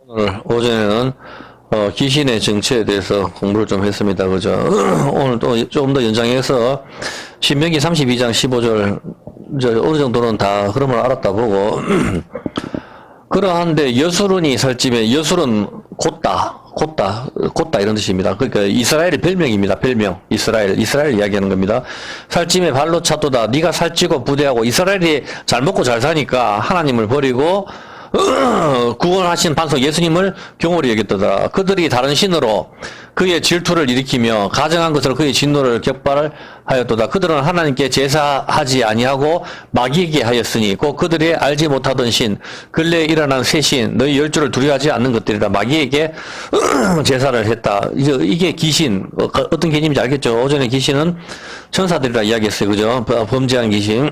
오늘 오전에는 귀신의 정체에 대해서 공부를 좀 했습니다. 그죠? 오늘 또 좀 더 연장해서 신명기 32장 15절 어느 정도는 다 흐름을 알았다 보고 그러한데 여수론이 살찌면 여수론 곧다 이런 뜻입니다. 그러니까 이스라엘의 별명입니다. 별명. 이스라엘 이야기하는 겁니다. 살찜에 발로 차도다. 네가 살찌고 부대하고 이스라엘이 잘 먹고 잘 사니까 하나님을 버리고 구원하신 반석 예수님을 경홀히 여겼더라. 그들이 다른 신으로 그의 질투를 일으키며 가정한 것으로 그의 진노를 격발하였도다. 그들은 하나님께 제사하지 아니하고 마귀에게 하였으니 곧 그들이 알지 못하던 신 근래에 일어난 새 신 너희 열조를 두려워하지 않는 것들이라 마귀에게 제사를 했다. 이게 귀신 어떤 개념인지 알겠죠? 오전에 귀신은 천사들이라 이야기했어요. 그죠? 범죄한 귀신.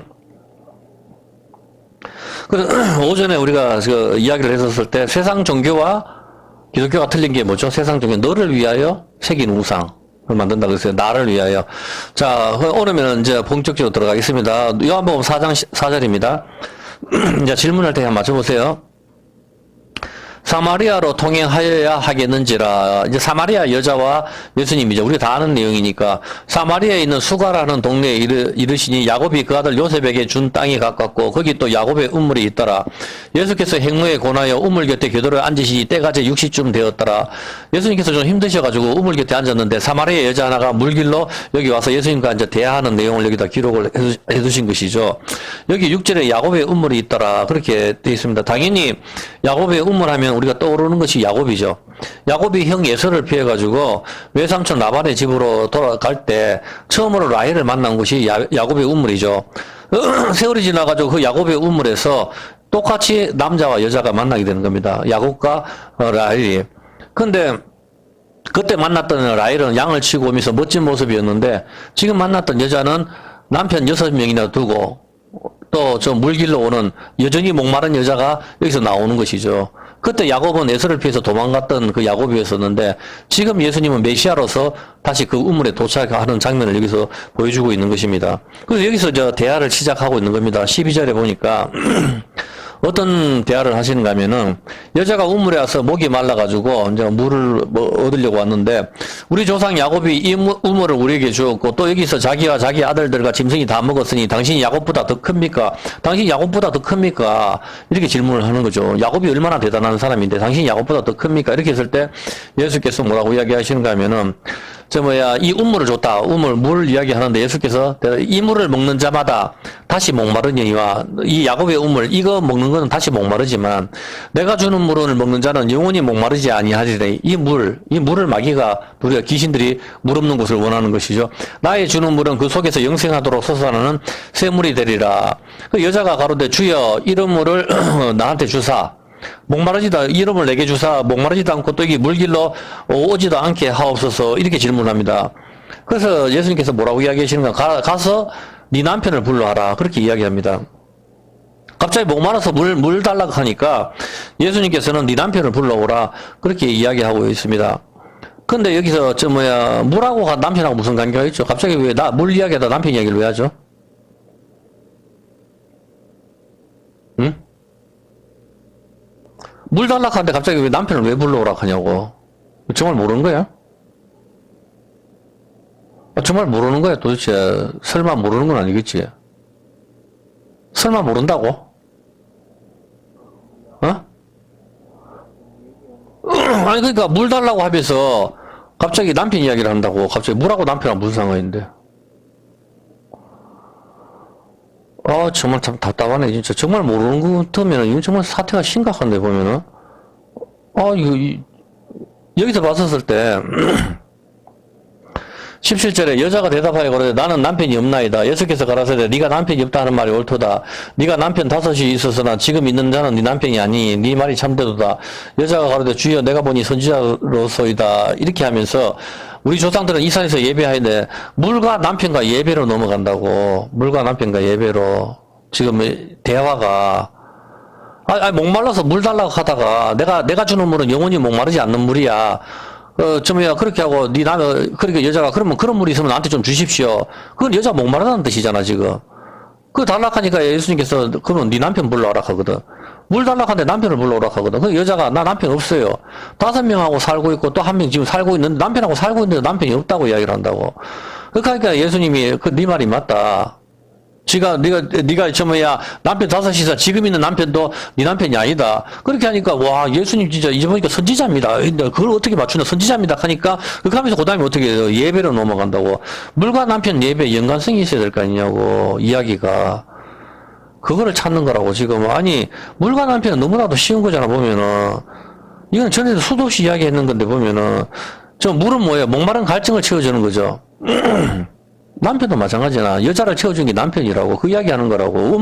그래서 오전에 우리가 그 이야기를 했었을 때 세상 종교와 기독교가 틀린 게 뭐죠? 세상 종교 너를 위하여 새긴 우상을 만든다 그랬어요. 나를 위하여. 자, 오늘은 이제 본격적으로 들어가겠습니다. 요한복음 4장 4절입니다. 이제 질문할 때 한번 맞춰보세요. 사마리아로 통행하여야 하겠는지라. 이제 사마리아 여자와 예수님이죠. 우리가 다 아는 내용이니까. 사마리아에 있는 수가라는 동네에 이르시니 야곱이 그 아들 요셉에게 준 땅이 가깝고 거기 또 야곱의 우물이 있더라. 예수께서 행로에 권하여 우물 곁에 궤도를 앉으시니 때가 제 6시쯤 되었더라. 예수님께서 좀 힘드셔가지고 우물 곁에 앉았는데 사마리아 여자 하나가 물길로 여기 와서 예수님과 이제 대화하는 내용을 여기다 기록을 해두신 것이죠. 여기 6절에 야곱의 우물이 있더라. 그렇게 되어 있습니다. 당연히 야곱의 우물 하면 우리가 떠오르는 것이 야곱이죠. 야곱이 형 예서를 피해가지고 외삼촌 라반의 집으로 돌아갈 때 처음으로 라헬을 만난 곳이 야곱의 우물이죠. 세월이 지나가지고 그 야곱의 우물에서 똑같이 남자와 여자가 만나게 되는 겁니다. 야곱과 라헬이. 근데 그때 만났던 라헬은 양을 치고 오면서 멋진 모습이었는데 지금 만났던 여자는 남편 6명이나 두고 또 저 물길로 오는 여전히 목마른 여자가 여기서 나오는 것이죠. 그때 야곱은 에서를 피해서 도망갔던 그 야곱이었었는데 지금 예수님은 메시아로서 다시 그 우물에 도착하는 장면을 여기서 보여주고 있는 것입니다. 그래서 여기서 저 대화를 시작하고 있는 겁니다. 12절에 보니까 어떤 대화를 하시는가 하면은 여자가 우물에 와서 목이 말라가지고 이제 물을 얻으려고 왔는데 우리 조상 야곱이 이 우물을 우리에게 주었고 또 여기서 자기와 자기 아들들과 짐승이 다 먹었으니 당신이 야곱보다 더 큽니까? 당신이 야곱보다 더 큽니까? 이렇게 질문을 하는 거죠. 야곱이 얼마나 대단한 사람인데 당신이 야곱보다 더 큽니까? 이렇게 했을 때 예수께서 뭐라고 이야기하시는가 하면은 이 우물을 줬다. 물을 이야기하는데 예수께서 이 물을 먹는 자마다 다시 목마르니와 이 야곱의 우물 이거 먹는 거는 다시 목마르지만 내가 주는 물을 먹는 자는 영원히 목마르지 아니하리라. 이 물을 마귀가 우리가 귀신들이 물 없는 곳을 원하는 것이죠. 나의 주는 물은 그 속에서 영생하도록 솟아나는 샘물이 되리라. 그 여자가 가로되 주여 이런 물을 나한테 주사. 이름을 내게 주사 목마르지도 않고 또 여기 물길로 오지도 않게 하옵소서 이렇게 질문합니다. 그래서 예수님께서 뭐라고 이야기하시는가? 가서 네 남편을 불러와라 그렇게 이야기합니다. 갑자기 목마라서 물 달라고 하니까 예수님께서는 네 남편을 불러오라 그렇게 이야기하고 있습니다. 근데 여기서 물하고 남편하고 무슨 관계가 있죠? 갑자기 왜 물 이야기하다 남편 이야기를 왜 하죠? 응? 물 달라고 하는데 갑자기 왜 남편을 왜 불러오라고 하냐고. 정말 모르는 거야? 정말 모르는 거야 도대체. 설마 모르는 건 아니겠지? 설마 모른다고? 어? 아니 그러니까 물 달라고 하면서 갑자기 남편 이야기를 한다고. 갑자기 물하고 남편하고 무슨 상관인데. 정말 참 답답하네, 진짜. 정말 모르는 것 같으면, 이건 정말 사태가 심각한데, 보면은. 여기서 봤었을 때, 17절에 여자가 대답하여 그러되 나는 남편이 없나이다. 예수께서 가라사대 네가 남편이 없다 하는 말이 옳도다. 네가 남편 5이 있었으나 지금 있는 자는 네 남편이 아니니 네 말이 참되도다. 여자가 가로되 주여 내가 보니 선지자로소이다. 이렇게 하면서 우리 조상들은 이 산에서 예배하는데 물과 남편과 예배로 넘어간다고. 물과 남편과 예배로. 지금 대화가 목말라서 물 달라고 하다가 내가 주는 물은 영원히 목마르지 않는 물이야. 그렇게 하고, 그러니까 여자가, 그러면 그런 물이 있으면 나한테 좀 주십시오. 그건 여자 목마르다는 뜻이잖아, 지금. 그 달락하니까 예수님께서 그러면 네 남편 불러오라 하거든. 물 달락하는데 남편을 불러오라 하거든. 그 여자가 나 남편 없어요. 5명하고 살고 있고 또 한 명 지금 살고 있는데 남편하고 살고 있는데 남편이 없다고 이야기를 한다고. 그러니까 예수님이 네 말이 맞다. 네가 저 뭐야 남편 5이서 지금 있는 남편도 네 남편이 아니다. 그렇게 하니까 와 예수님 진짜 이제 보니까 선지자입니다. 근데 그걸 어떻게 맞추나 선지자입니다 하니까 그렇게 하면서 그다음에 어떻게 해요? 예배로 넘어간다고. 물과 남편 예배 연관성이 있어야 될 거 아니냐고 이야기가. 그거를 찾는 거라고 지금. 아니 물과 남편은 너무나도 쉬운 거잖아 보면은. 이건 전에도 수도 없이 이야기했는 건데 보면은 저 물은 뭐예요? 목마른 갈증을 채워주는 거죠. 남편도 마찬가지나 여자를 채워준 게 남편이라고 그 이야기 하는 거라고.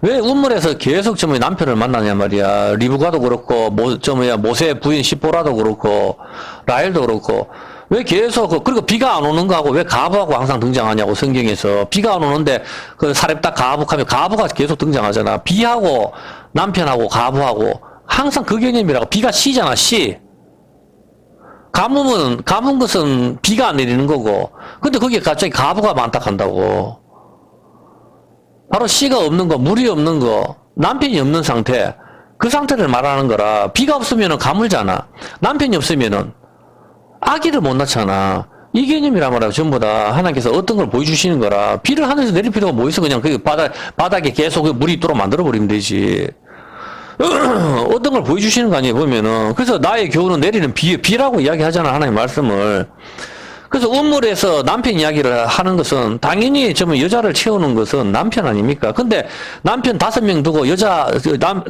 왜 운물에서 계속 저 남편을 만나냐 말이야. 리브가도 그렇고 모세 부인 시보라도 그렇고 라헬도 그렇고 왜 계속 그리고 비가 안 오는 거하고 왜 가부하고 항상 등장하냐고. 성경에서 비가 안 오는데 그 사렙딱 가부하면 가부가 계속 등장하잖아. 비하고 남편하고 가부하고 항상 그 개념이라고. 비가 시잖아 시. 가뭄 것은 비가 안 내리는 거고. 근데 거기에 갑자기 가부가 많다 한다고. 바로 씨가 없는 거, 물이 없는 거, 남편이 없는 상태. 그 상태를 말하는 거라. 비가 없으면은 가물잖아. 남편이 없으면은 아기를 못 낳잖아. 이 개념이란 말이야. 전부 다 하나님께서 어떤 걸 보여주시는 거라. 비를 하늘에서 내릴 필요가 뭐 있어. 그냥 그 바닥에 계속 물이 있도록 만들어버리면 되지. 어떤 걸 보여주시는 거 아니에요, 보면은. 그래서 나의 교훈은 내리는 비라고 이야기하잖아, 하나님 말씀을. 그래서 운물에서 남편 이야기를 하는 것은 당연히 여자를 채우는 것은 남편 아닙니까? 근데 남편 5명 두고 여자,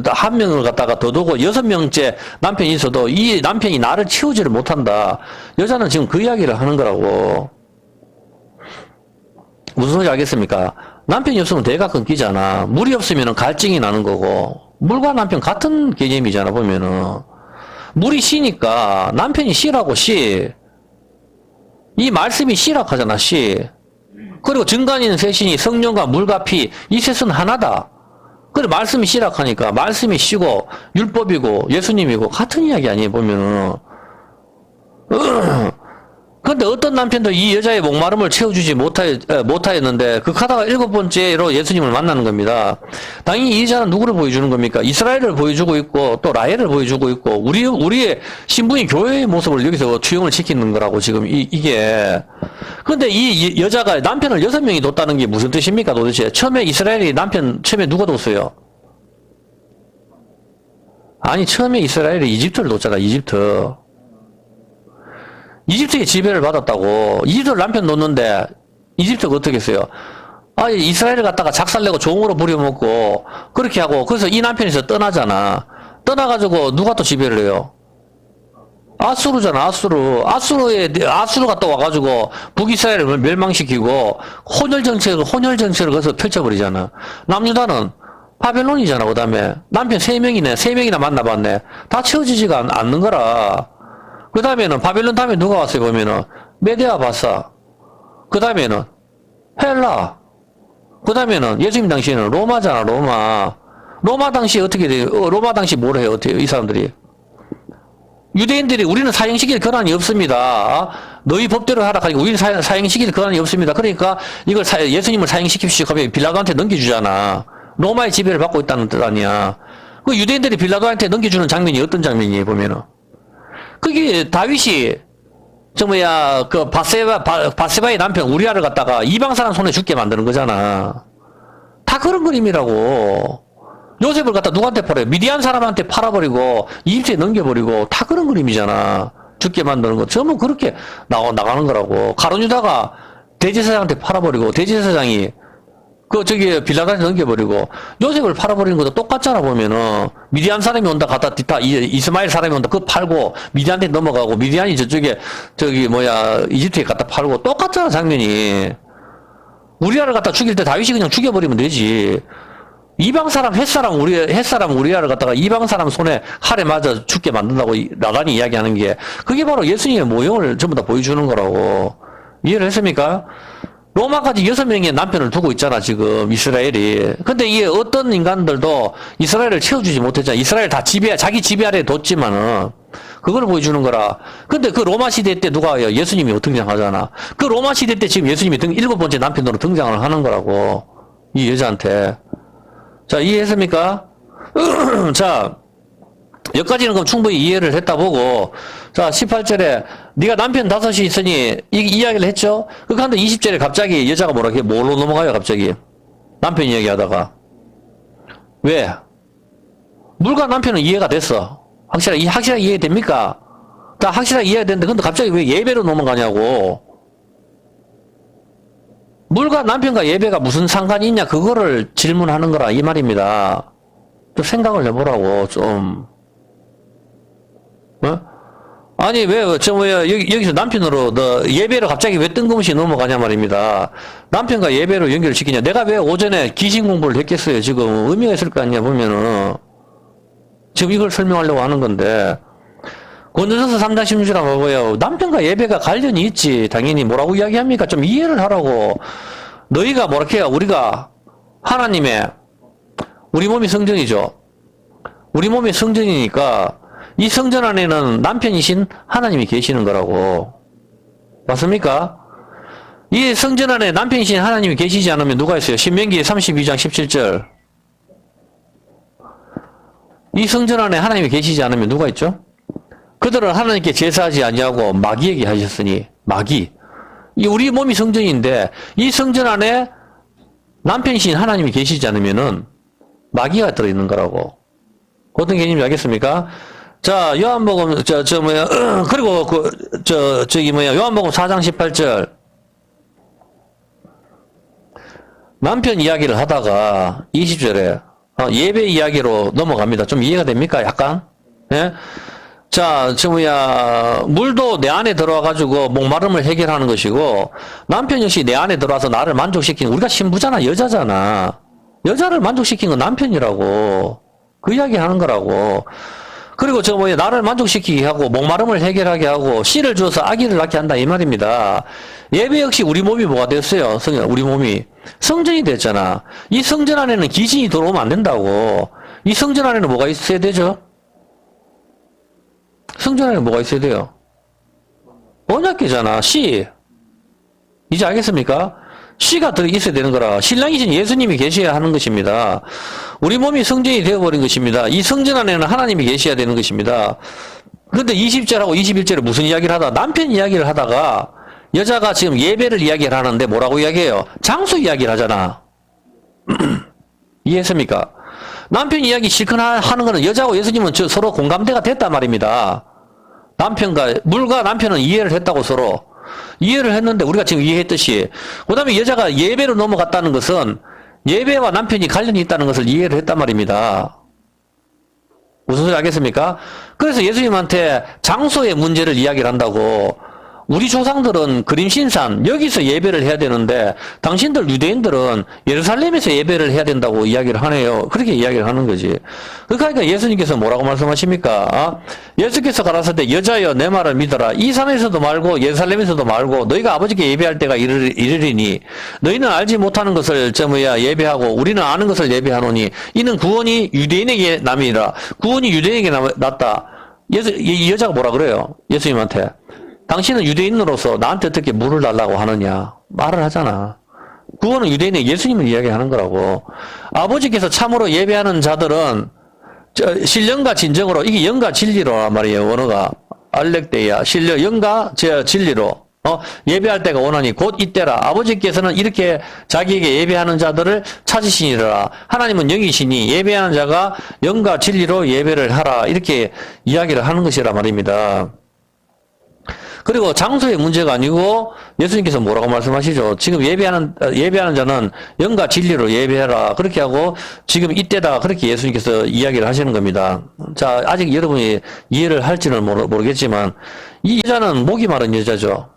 한 명을 갖다가 더 두고 6명째 남편이 있어도 이 남편이 나를 채우지를 못한다. 여자는 지금 그 이야기를 하는 거라고. 무슨 소리인지 알겠습니까? 남편이 없으면 대가 끊기잖아. 물이 없으면 갈증이 나는 거고. 물과 남편 같은 개념이잖아, 보면은. 물이 시니까 남편이 시라고, 시. 이 말씀이 시락하잖아, 시. 그리고 증간인 셋이니 성령과 물과 피, 이 셋은 하나다. 그래, 말씀이 시락하니까 말씀이 시고, 율법이고, 예수님이고, 같은 이야기 아니에요, 보면은. 근데 어떤 남편도 이 여자의 목마름을 채워주지 못하였는데, 극하다가 7번째로 예수님을 만나는 겁니다. 당연히 이 여자는 누구를 보여주는 겁니까? 이스라엘을 보여주고 있고, 또 라헬을 보여주고 있고, 우리의 신부인 교회의 모습을 여기서 투영을 시키는 거라고, 지금, 이게. 근데 이 여자가 남편을 6명이 뒀다는 게 무슨 뜻입니까, 도대체? 처음에 이스라엘이 처음에 누가 뒀어요? 아니, 처음에 이스라엘이 이집트를 뒀잖아, 이집트. 이집트에 지배를 받았다고. 이집트를 남편 놓는데 이집트가 어떻게 했어요? 이스라엘을 갖다가 작살내고 종으로 부려먹고 그렇게 하고 그래서 이 남편에서 떠나잖아. 떠나가지고 누가 또 지배를 해요? 아수르잖아. 아수르가 또 와가지고 북이스라엘을 멸망시키고 혼혈 정책을 거기서 펼쳐버리잖아. 남유다는 바벨론이잖아. 그 다음에 남편 3명이네. 3명이나 만나봤네. 다 채워지지가 않는 거라. 그 다음에는 바벨론 다음에 누가 왔어요? 보면은 메데아 바사. 그 다음에는 헬라. 그 다음에는 예수님 당시에는 로마잖아. 로마 당시 어떻게 돼요? 로마 당시 뭘 해요? 어때요? 이 사람들이 유대인들이 우리는 사형시킬 권한이 없습니다. 너희 법대로 하라 하니까 우리는 사형시킬 권한이 없습니다. 그러니까 이걸 예수님을 사형시킵시오. 하면 빌라도한테 넘겨주잖아. 로마의 지배를 받고 있다는 뜻 아니야. 그 유대인들이 빌라도한테 넘겨주는 장면이 어떤 장면이에요? 보면은 그게 다윗이 바세바의 남편 우리아를 갖다가 이방 사람 손에 죽게 만드는 거잖아. 다 그런 그림이라고. 요셉을 갖다 누구한테 팔아요? 미디안 사람한테 팔아버리고 이집트에 넘겨버리고 다 그런 그림이잖아. 죽게 만드는 거 전부 그렇게 나가는 거라고. 가룟 유다가 대제사장한테 팔아버리고 대제사장이 빌라도한테 넘겨버리고 요셉을 팔아버리는 것도 똑같잖아. 보면은 미디안 사람이 온다 갖다 이스마엘 사람이 온다 그거 팔고 미디안한테 넘어가고 미디안이 저쪽에 이집트에 갖다 팔고 똑같잖아 장면이. 우리아를 갖다 죽일 때 다윗이 그냥 죽여버리면 되지. 이방 사람 햇사람 우리아를 갖다가 이방 사람 손에 활에 맞아 죽게 만든다고 나단이 이야기하는 게 그게 바로 예수님의 모형을 전부 다 보여주는 거라고. 이해를 했습니까? 로마까지 6명의 남편을 두고 있잖아, 지금, 이스라엘이. 근데 이게 어떤 인간들도 이스라엘을 채워주지 못했잖아. 이스라엘 다 자기 지배 아래에 뒀지만은, 그걸 보여주는 거라. 근데 그 로마 시대 때 누가 와요? 예수님이 등장하잖아. 그 로마 시대 때 지금 예수님이 7번째 남편으로 등장을 하는 거라고. 이 여자한테. 자, 이해했습니까? 자, 여기까지는 그럼 충분히 이해를 했다 보고, 자, 18절에, 네가 남편 5이 있으니, 이야기를 했죠? 그런데 20절에 갑자기 여자가 뭘로 넘어가요, 갑자기? 남편 이야기 하다가. 왜? 물과 남편은 이해가 됐어. 확실하게 이해됩니까? 다 확실하게 이해가 됐는데, 근데 갑자기 왜 예배로 넘어가냐고. 물과 남편과 예배가 무슨 상관이 있냐, 그거를 질문하는 거라, 이 말입니다. 좀 생각을 해보라고, 좀. 어? 아니, 여기서 남편으로, 너 예배로 갑자기 왜 뜬금없이 넘어가냐 말입니다. 남편과 예배로 연결을 시키냐. 내가 왜 오전에 기신 공부를 했겠어요, 지금. 의미가 있을 거 아니냐, 보면은. 지금 이걸 설명하려고 하는 건데. 고린도전서 3장 16절에 봐봐요. 남편과 예배가 관련이 있지. 당연히 뭐라고 이야기합니까? 좀 이해를 하라고. 너희가 뭐랄게요. 우리가 하나님의, 우리 몸이 성전이죠. 우리 몸이 성전이니까 이 성전 안에는 남편이신 하나님이 계시는 거라고. 맞습니까? 이 성전 안에 남편이신 하나님이 계시지 않으면 누가 있어요? 신명기 32장 17절. 이 성전 안에 하나님이 계시지 않으면 누가 있죠? 그들은 하나님께 제사하지 아니하고 마귀에게 하셨으니, 마귀. 이 우리 몸이 성전인데 이 성전 안에 남편이신 하나님이 계시지 않으면은 마귀가 들어있는 거라고. 어떤 개념인지 알겠습니까? 자, 요한복음, 그리고 요한복음 4장 18절. 남편 이야기를 하다가 20절에 예배 이야기로 넘어갑니다. 좀 이해가 됩니까? 약간? 예? 자, 물도 내 안에 들어와가지고 목마름을 해결하는 것이고, 남편 역시 내 안에 들어와서 나를 만족시키는, 우리가 신부잖아, 여자잖아. 여자를 만족시키는 건 남편이라고. 그 이야기 하는 거라고. 그리고 나를 만족시키게 하고, 목마름을 해결하게 하고, 씨를 주어서 아기를 낳게 한다, 이 말입니다. 예배 역시 우리 몸이 뭐가 됐어요? 우리 몸이. 성전이 됐잖아. 이 성전 안에는 귀신이 들어오면 안 된다고. 이 성전 안에는 뭐가 있어야 되죠? 성전 안에 뭐가 있어야 돼요? 언약궤잖아, 씨. 이제 알겠습니까? 씨가 들어 있어야 되는 거라. 신랑이신 예수님이 계셔야 하는 것입니다. 우리 몸이 성전이 되어버린 것입니다. 이 성전 안에는 하나님이 계셔야 되는 것입니다. 그런데 20절하고 21절에 무슨 이야기를 하다가, 남편 이야기를 하다가, 여자가 지금 예배를 이야기를 하는데 뭐라고 이야기해요? 장소 이야기를 하잖아. 이해했습니까? 남편 이야기 실컷 하는 거는 여자하고 예수님은 서로 공감대가 됐단 말입니다. 물과 남편은 이해를 했다고 서로. 이해를 했는데 우리가 지금 이해했듯이. 그 다음에 여자가 예배로 넘어갔다는 것은 예배와 남편이 관련이 있다는 것을 이해를 했단 말입니다. 무슨 소리 알겠습니까? 그래서 예수님한테 장소의 문제를 이야기를 한다고. 우리 조상들은 그림신산 여기서 예배를 해야 되는데 당신들 유대인들은 예루살렘에서 예배를 해야 된다고 이야기를 하네요. 그렇게 이야기를 하는 거지. 그러니까 예수님께서 뭐라고 말씀하십니까? 예수께서 가라사대 때 여자여 내 말을 믿어라. 이 산에서도 말고 예루살렘에서도 말고 너희가 아버지께 예배할 때가 이르리니 너희는 알지 못하는 것을 예배하고 우리는 아는 것을 예배하노니 이는 구원이 유대인에게 남이라. 구원이 유대인에게 났다. 이 여자가 뭐라 그래요? 예수님한테. 당신은 유대인으로서 나한테 어떻게 물을 달라고 하느냐 말을 하잖아. 구원은 유대인의 예수님을 이야기하는 거라고. 아버지께서 참으로 예배하는 자들은 신령과 진정으로, 이게 영과 진리로란 말이에요. 원어가 알렉데이아 영과 진리로 예배할 때가 오나니 곧 이때라. 아버지께서는 이렇게 자기에게 예배하는 자들을 찾으시니라. 하나님은 영이시니 예배하는 자가 영과 진리로 예배를 하라. 이렇게 이야기를 하는 것이라 말입니다. 그리고 장소의 문제가 아니고 예수님께서 뭐라고 말씀하시죠? 지금 예배하는 자는 영과 진리로 예배해라. 그렇게 하고 지금 이때다. 그렇게 예수님께서 이야기를 하시는 겁니다. 자, 아직 여러분이 이해를 할지는 모르겠지만 이 여자는 목이 마른 여자죠.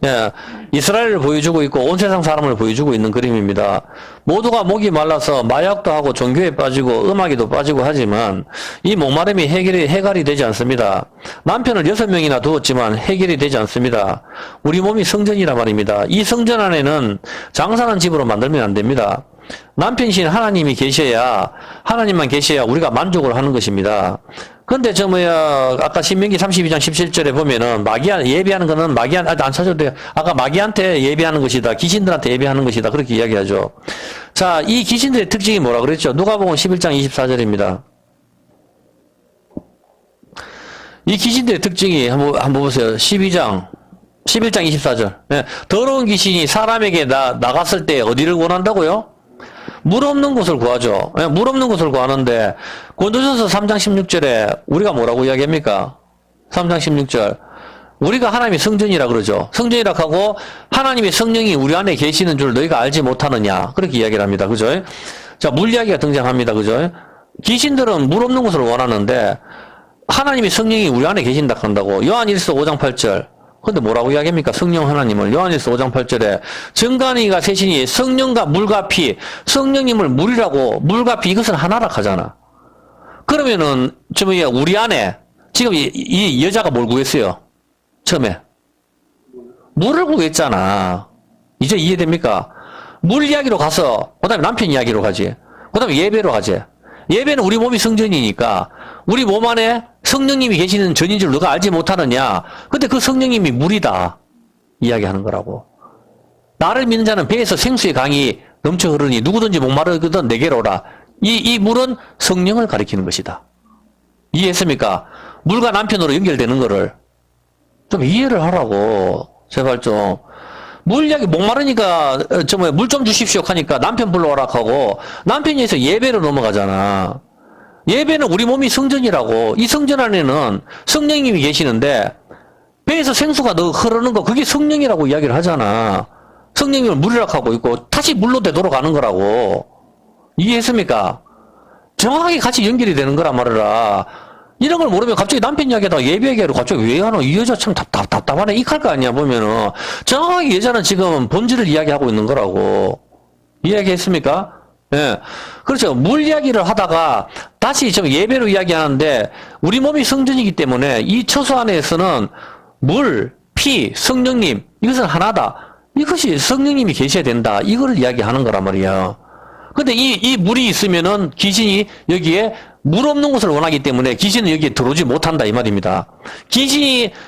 예, 이스라엘을 보여주고 있고 온 세상 사람을 보여주고 있는 그림입니다. 모두가 목이 말라서 마약도 하고 종교에 빠지고 음악에도 빠지고 하지만 이 목마름이 해결이 되지 않습니다. 남편을 6명이나 두었지만 해결이 되지 않습니다. 우리 몸이 성전이란 말입니다. 이 성전 안에는 장사하는 집으로 만들면 안 됩니다. 남편이신 하나님만 계셔야 우리가 만족을 하는 것입니다. 근데 아까 신명기 32장 17절에 보면은 예배하는 거는 안 찾아도 돼요. 아까 마귀한테 예배하는 것이다. 귀신들한테 예배하는 것이다. 그렇게 이야기하죠. 자, 이 귀신들의 특징이 뭐라 그랬죠? 누가복음 11장 24절입니다. 이 귀신들의 특징이 한번 보세요. 11장 24절. 네. 더러운 귀신이 사람에게 나갔을 때 어디를 원한다고요? 물 없는 곳을 구하죠. 네, 물 없는 곳을 구하는데, 고린도전서 3장 16절에 우리가 뭐라고 이야기합니까? 3장 16절. 우리가 하나님의 성전이라 그러죠. 성전이라 하고, 하나님의 성령이 우리 안에 계시는 줄 너희가 알지 못하느냐. 그렇게 이야기를 합니다. 그죠? 자, 물 이야기가 등장합니다. 그죠? 귀신들은 물 없는 곳을 원하는데, 하나님의 성령이 우리 안에 계신다 한다고. 요한일서 5장 8절. 근데 뭐라고 이야기합니까? 성령 하나님을. 요한일서 5장 8절에 정간이가 셋이니 성령과 물과 피, 성령님을 물과 피 이것은 하나라 하잖아. 그러면은 우리 안에 지금 이 여자가 뭘 구했어요? 처음에 물을 구했잖아. 이제 이해됩니까? 물 이야기로 가서 그다음에 남편 이야기로 가지. 그다음에 예배로 가지. 예배는 우리 몸이 성전이니까 우리 몸 안에 성령님이 계시는 전인 줄 누가 알지 못하느냐. 근데 그 성령님이 물이다 이야기하는 거라고. 나를 믿는 자는 배에서 생수의 강이 넘쳐 흐르니 누구든지 목마르거든 내게로 오라. 이 물은 성령을 가리키는 것이다. 이해했습니까? 물과 남편으로 연결되는 거를 좀 이해를 하라고. 제발 좀. 물 이야기 목마르니까 물 좀 주십시오 하니까 남편 불러오라 하고 남편이 해서 예배로 넘어가잖아. 예배는 우리 몸이 성전이라고. 이 성전 안에는 성령님이 계시는데 배에서 생수가 흐르는 거 그게 성령이라고 이야기를 하잖아. 성령님을 물이라고 하고 있고 다시 물로 되돌아가는 거라고. 이해했습니까? 정확하게 같이 연결이 되는 거란 말이라. 이런 걸 모르면 갑자기 남편 이야기하다가 예배 얘기하러 갑자기 왜 하노? 이 여자 참 답답하네. 이할 거 아니야 보면은. 정확하게 여자는 지금 본질을 이야기하고 있는 거라고. 이야기했습니까? 예. 그렇죠. 물 이야기를 하다가 다시 예배로 이야기하는데 우리 몸이 성전이기 때문에 이 처소 안에서는 물, 피, 성령님 이것은 하나다. 이것이 성령님이 계셔야 된다. 이걸 이야기하는 거란 말이야. 근데 이 물이 있으면은 귀신이 여기에 물 없는 곳을 원하기 때문에 귀신은 여기에 들어오지 못한다 이 말입니다.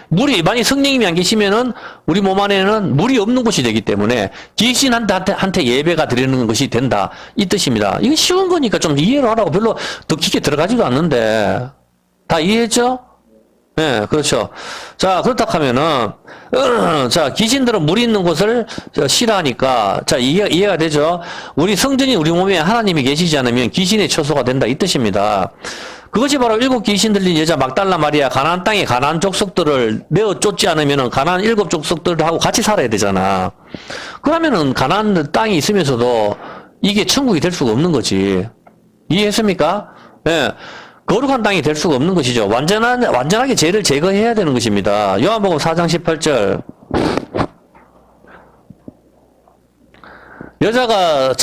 물이 만약 성령님이 안 계시면은 우리 몸 안에는 물이 없는 곳이 되기 때문에 귀신한테 예배가 드리는 것이 된다 이 뜻입니다. 이거 쉬운 거니까 좀 이해를 하라고. 별로 더 깊게 들어가지도 않는데 다 이해했죠? 네, 그렇죠. 자, 그렇다 하면은, 자, 귀신들은 물이 있는 곳을 싫어하니까, 자, 이해가 되죠? 우리 성전이 우리 몸에 하나님이 계시지 않으면 귀신의 처소가 된다, 이 뜻입니다. 그것이 바로 일곱 귀신 들린 여자 막달라 마리아, 가나안 땅에 가나안 족속들을 내어 쫓지 않으면은 가나안 일곱 족속들하고 같이 살아야 되잖아. 그러면은 가나안 땅이 있으면서도 이게 천국이 될 수가 없는 거지. 이해했습니까? 예. 네. 거룩한 땅이 될 수가 없는 것이죠. 완전하게 죄를 제거해야 되는 것입니다. 요한복음 4장 18절. 여자가,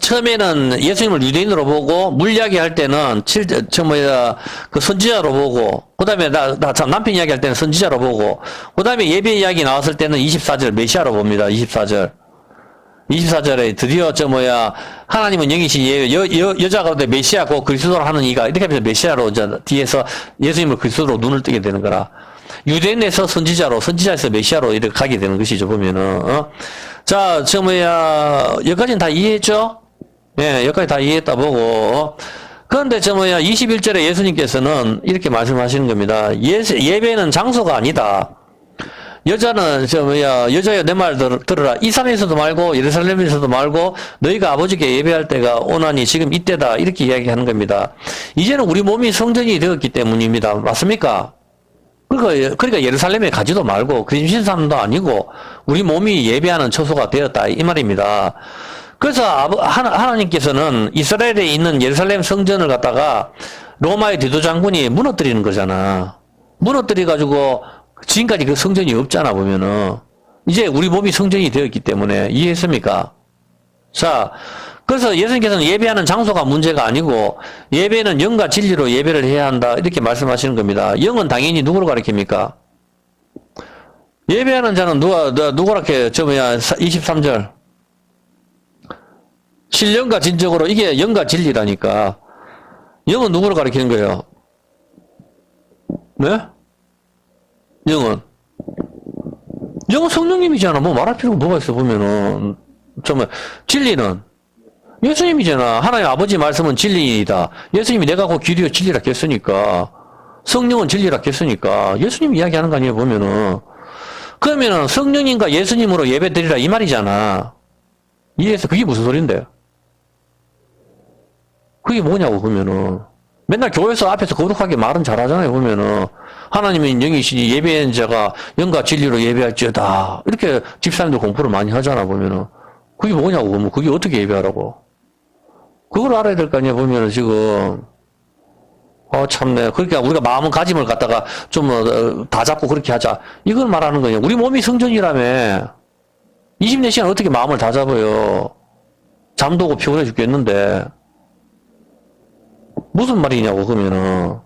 처음에는 예수님을 유대인으로 보고, 물 이야기 할 때는, 그 선지자로 보고, 그 다음에 남편 이야기 할 때는 선지자로 보고, 그 다음에 예배 이야기 나왔을 때는 24절 메시아로 봅니다. 24절에 드디어 하나님은 영이신 여자가 근데 메시아고 그리스도로 하는 이가 이렇게 하면서 메시아로 뒤에서 예수님을 그리스도로 눈을 뜨게 되는 거라. 유대인에서 선지자에서 메시아로 이렇게 가게 되는 것이죠, 보면은. 자, 여기까지는 다 이해했죠? 예, 여기까지 다 이해했다 보고. 그런데 21절에 예수님께서는 이렇게 말씀하시는 겁니다. 예배는 장소가 아니다. 여자는 여자여 내 말 들으라. 이 산에서도 말고 예루살렘에서도 말고 너희가 아버지께 예배할 때가 오나니 지금 이때다. 이렇게 이야기하는 겁니다. 이제는 우리 몸이 성전이 되었기 때문입니다. 맞습니까? 그러니까 예루살렘에 가지도 말고 그림신산도 아니고 우리 몸이 예배하는 처소가 되었다. 이 말입니다. 그래서 하나님께서는 이스라엘에 있는 예루살렘 성전을 갖다가 로마의 디도 장군이 무너뜨리는 거잖아. 무너뜨려가지고 지금까지 그 성전이 없잖아, 보면은. 이제 우리 몸이 성전이 되었기 때문에. 이해했습니까? 자, 그래서 예수님께서는 예배하는 장소가 문제가 아니고, 예배는 영과 진리로 예배를 해야 한다. 이렇게 말씀하시는 겁니다. 영은 당연히 누구를 가리킵니까? 예배하는 자는 누구렇게, 23절. 신령과 진정으로, 이게 영과 진리라니까. 영은 누구를 가리키는 거예요? 네? 영은 성령님이잖아. 뭐 말할 필요가 뭐가 있어, 보면은. 정말, 진리는 예수님이잖아. 하나님 아버지 말씀은 진리이다. 예수님이 내가 곧 길이요 진리라 했으니까. 성령은 진리라 했으니까. 예수님 이야기하는 거 아니에요, 보면은. 그러면은 성령님과 예수님으로 예배 드리라 이 말이잖아. 이해해서 그게 무슨 소린데? 그게 뭐냐고, 보면은. 맨날 교회에서 앞에서 거룩하게 말은 잘하잖아요, 보면은. 하나님은 영이시니 예배한 자가 영과 진리로 예배할지어다. 이렇게 집사님들 공부를 많이 하잖아, 보면은. 그게 뭐냐고, 보면. 그게 어떻게 예배하라고. 그걸 알아야 될 거 아니야, 보면은, 지금. 참네. 그러니까 우리가 마음은 가짐을 갖다가 좀, 다 잡고 그렇게 하자. 이걸 말하는 거예요. 우리 몸이 성전이라며. 24시간 어떻게 마음을 다 잡아요. 잠도 오고 피곤해 죽겠는데. 무슨 말이냐고, 그러면은.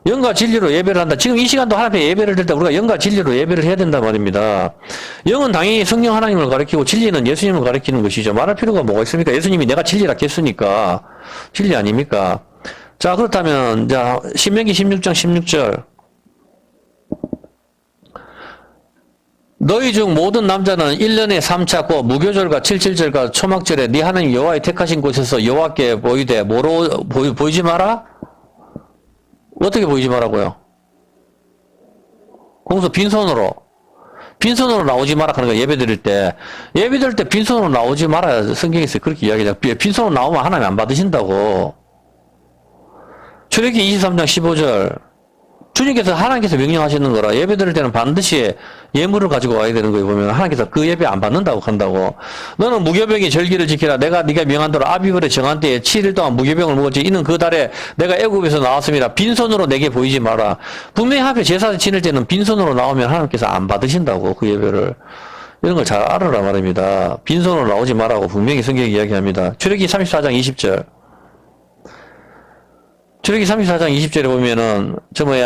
영과 진리로 예배를 한다. 지금 이 시간도 하나님께 예배를 드릴 때 우리가 영과 진리로 예배를 해야 된단 말입니다. 영은 당연히 성령 하나님을 가리키고 진리는 예수님을 가리키는 것이죠. 말할 필요가 뭐가 있습니까? 예수님이 내가 진리라 했으니까. 진리 아닙니까? 자, 그렇다면, 자, 신명기 16장 16절. 너희 중 모든 남자는 1년에 3차 꼭 무교절과 77절과 초막절에 네 하나님 여호와의 택하신 곳에서 여호와께 보이되 뭐로 보이지 마라? 어떻게 보이지 말라고요? 공서 빈손으로 나오지 마라 하는 거야. 예배 드릴 때 빈손으로 나오지 마라. 성경에서 그렇게 이야기해요. 빈손으로 나오면 하나님 안 받으신다고. 출애굽기 23장 15절. 주님께서 하나님께서 명령하시는 거라. 예배 드릴 때는 반드시 예물을 가지고 와야 되는 거예요. 보면 하나님께서 그 예배 안 받는다고 한다고. 너는 무교병의 절기를 지키라. 네가 명한 대로 아비벌의 정한 때에 7일 동안 무교병을 먹었지. 이는 그 달에 내가 애굽에서 나왔습니다. 빈손으로 내게 보이지 마라. 분명히 앞에 제사를 지낼 때는 빈손으로 나오면 하나님께서 안 받으신다고. 그 예배를. 이런 걸 잘 알아라 말입니다. 빈손으로 나오지 마라고 분명히 성경이 이야기합니다. 출애굽기 34장 20절. 출애굽기 34장 20절에 보면은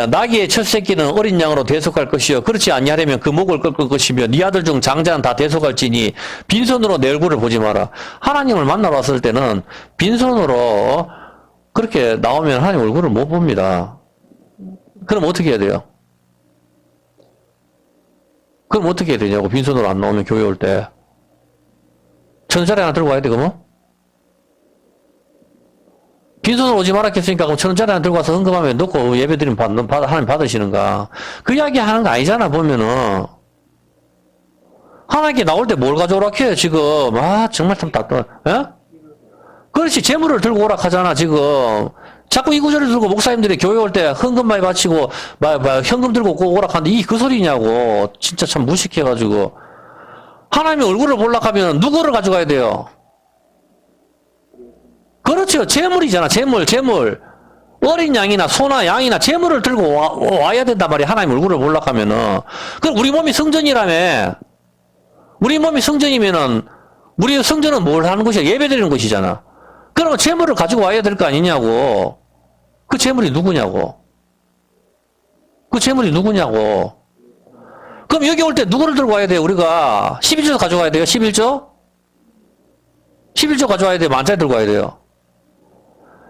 나귀의 첫 새끼는 어린 양으로 대속할 것이요 그렇지 아니하려면 그 목을 꺾을 것이며 네 아들 중 장자는 다 대속할지니 빈손으로 내 얼굴을 보지 마라. 하나님을 만나러 왔을 때는 빈손으로 그렇게 나오면 하나님 얼굴을 못 봅니다. 그럼 어떻게 해야 돼요? 그럼 어떻게 해야 되냐고. 빈손으로 안 나오면 교회 올 때 천원짜리 하나 들고 와야 돼. 그러면 빈손으로 오지 마라 했으니까 그럼 1,000원짜리 하나 들고 와서 헌금하면 넣고 예배드리면 하나님 받으시는가. 그 이야기 하는 거 아니잖아, 보면은. 하나님께 나올 때 뭘 가져오라 해요, 지금. 정말 참 답답해. 예? 그렇지, 재물을 들고 오라 하잖아, 지금. 자꾸 이 구절을 들고 목사님들이 교회 올 때 헌금 많이 바치고, 현금 들고 오라 하는데 이게 그 소리냐고. 진짜 참 무식해가지고. 하나님의 얼굴을 보려고 하면 누구를 가져가야 돼요? 그렇죠. 재물이잖아. 재물. 어린 양이나 소나 양이나 재물을 들고 와야 된단 말이야. 하나님 얼굴을 보려고 하면은. 그럼 우리 몸이 성전이라며. 우리 몸이 성전이면은, 우리 성전은 뭘 하는 것이야? 예배 드리는 것이잖아. 그러면 재물을 가지고 와야 될 거 아니냐고. 그 재물이 누구냐고. 그럼 여기 올 때 누구를 들고 와야 돼요? 우리가 11조 가져가야 돼요? 11조? 11조 가져와야 돼요? 만짜리 들고 와야 돼요?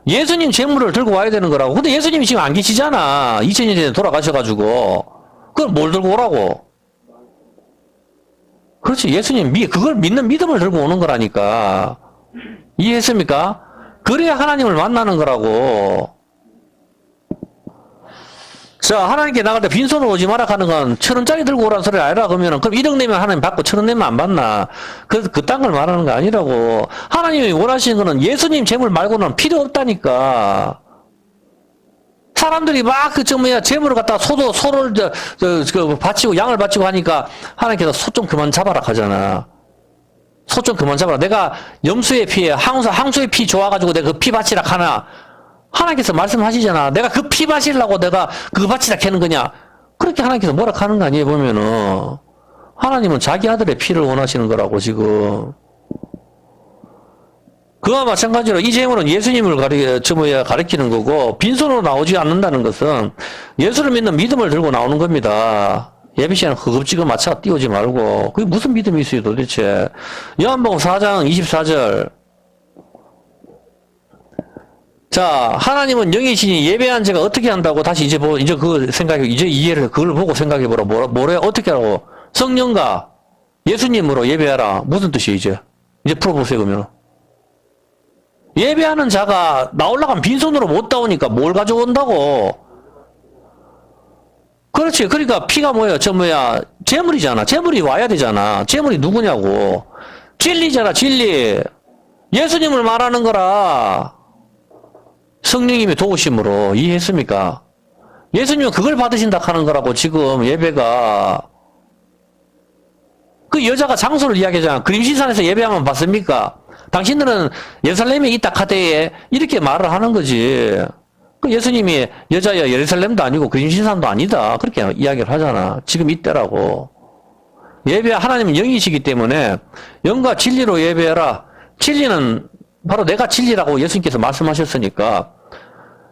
예수님 재물을 들고 와야 되는 거라고. 근데 예수님이 지금 안 계시잖아. 2000년 전에 돌아가셔가지고. 그럼 뭘 들고 오라고? 그렇지. 예수님, 그걸 믿는 믿음을 들고 오는 거라니까. 이해했습니까? 그래야 하나님을 만나는 거라고. 자, 하나님께 나갈 때 빈손으로 오지 마라 하는 건 1,000원짜리 들고 오라는 소리 아니라 그러면은, 그럼 1억 내면 하나님 받고 1,000원 내면 안 받나? 그딴 걸 말하는 거 아니라고. 하나님이 원하시는 거는 예수님 재물 말고는 필요 없다니까. 사람들이 막 재물을 갖다가 소를 바치고 양을 바치고 하니까 하나님께서 소 좀 그만 잡아라 하잖아. 소 좀 그만 잡아라. 내가 염소의 피에 항소의 피 좋아가지고 내가 그 피 바치라 하나. 하나님께서 말씀하시잖아. 내가 그 피 바치려고 내가 그거 바치라 하는 거냐. 그렇게 하나님께서 뭐라 하는 거 아니에요, 보면은. 하나님은 자기 아들의 피를 원하시는 거라고, 지금. 그와 마찬가지로 이 재물은 예수님을 가리키는 거고, 빈손으로 나오지 않는다는 것은 예수를 믿는 믿음을 들고 나오는 겁니다. 예배 시간에 허겁지겁 맞춰 띄우지 말고. 그게 무슨 믿음이 있어요, 도대체. 요한복음 4장 24절. 자, 하나님은 영이시니 예배한 자가 어떻게 한다고 다시 이제 이제 그 생각이, 이제 이해를, 그걸 보고 생각해보라. 뭐래, 어떻게 하라고? 성령과 예수님으로 예배하라. 무슨 뜻이에요, 이제? 이제 풀어보세요, 그러면. 예배하는 자가 나올라가면 빈손으로 못 나오니까 뭘 가져온다고? 그렇지. 그러니까 피가 뭐야? 재물이잖아. 재물이 와야 되잖아. 재물이 누구냐고. 진리잖아, 진리. 예수님을 말하는 거라. 성령님의 도우심으로 이해했습니까? 예수님은 그걸 받으신다 하는 거라고 지금 예배가. 그 여자가 장소를 이야기하잖아. 그림신산에서 예배하면 받습니까? 당신들은 예루살렘에 있다 카대에 이렇게 말을 하는 거지. 그 예수님이 여자야 예루살렘도 아니고 그림신산도 아니다. 그렇게 이야기를 하잖아. 지금 이때라고. 하나님은 영이시기 때문에 영과 진리로 예배해라. 진리는 바로 내가 진리라고 예수님께서 말씀하셨으니까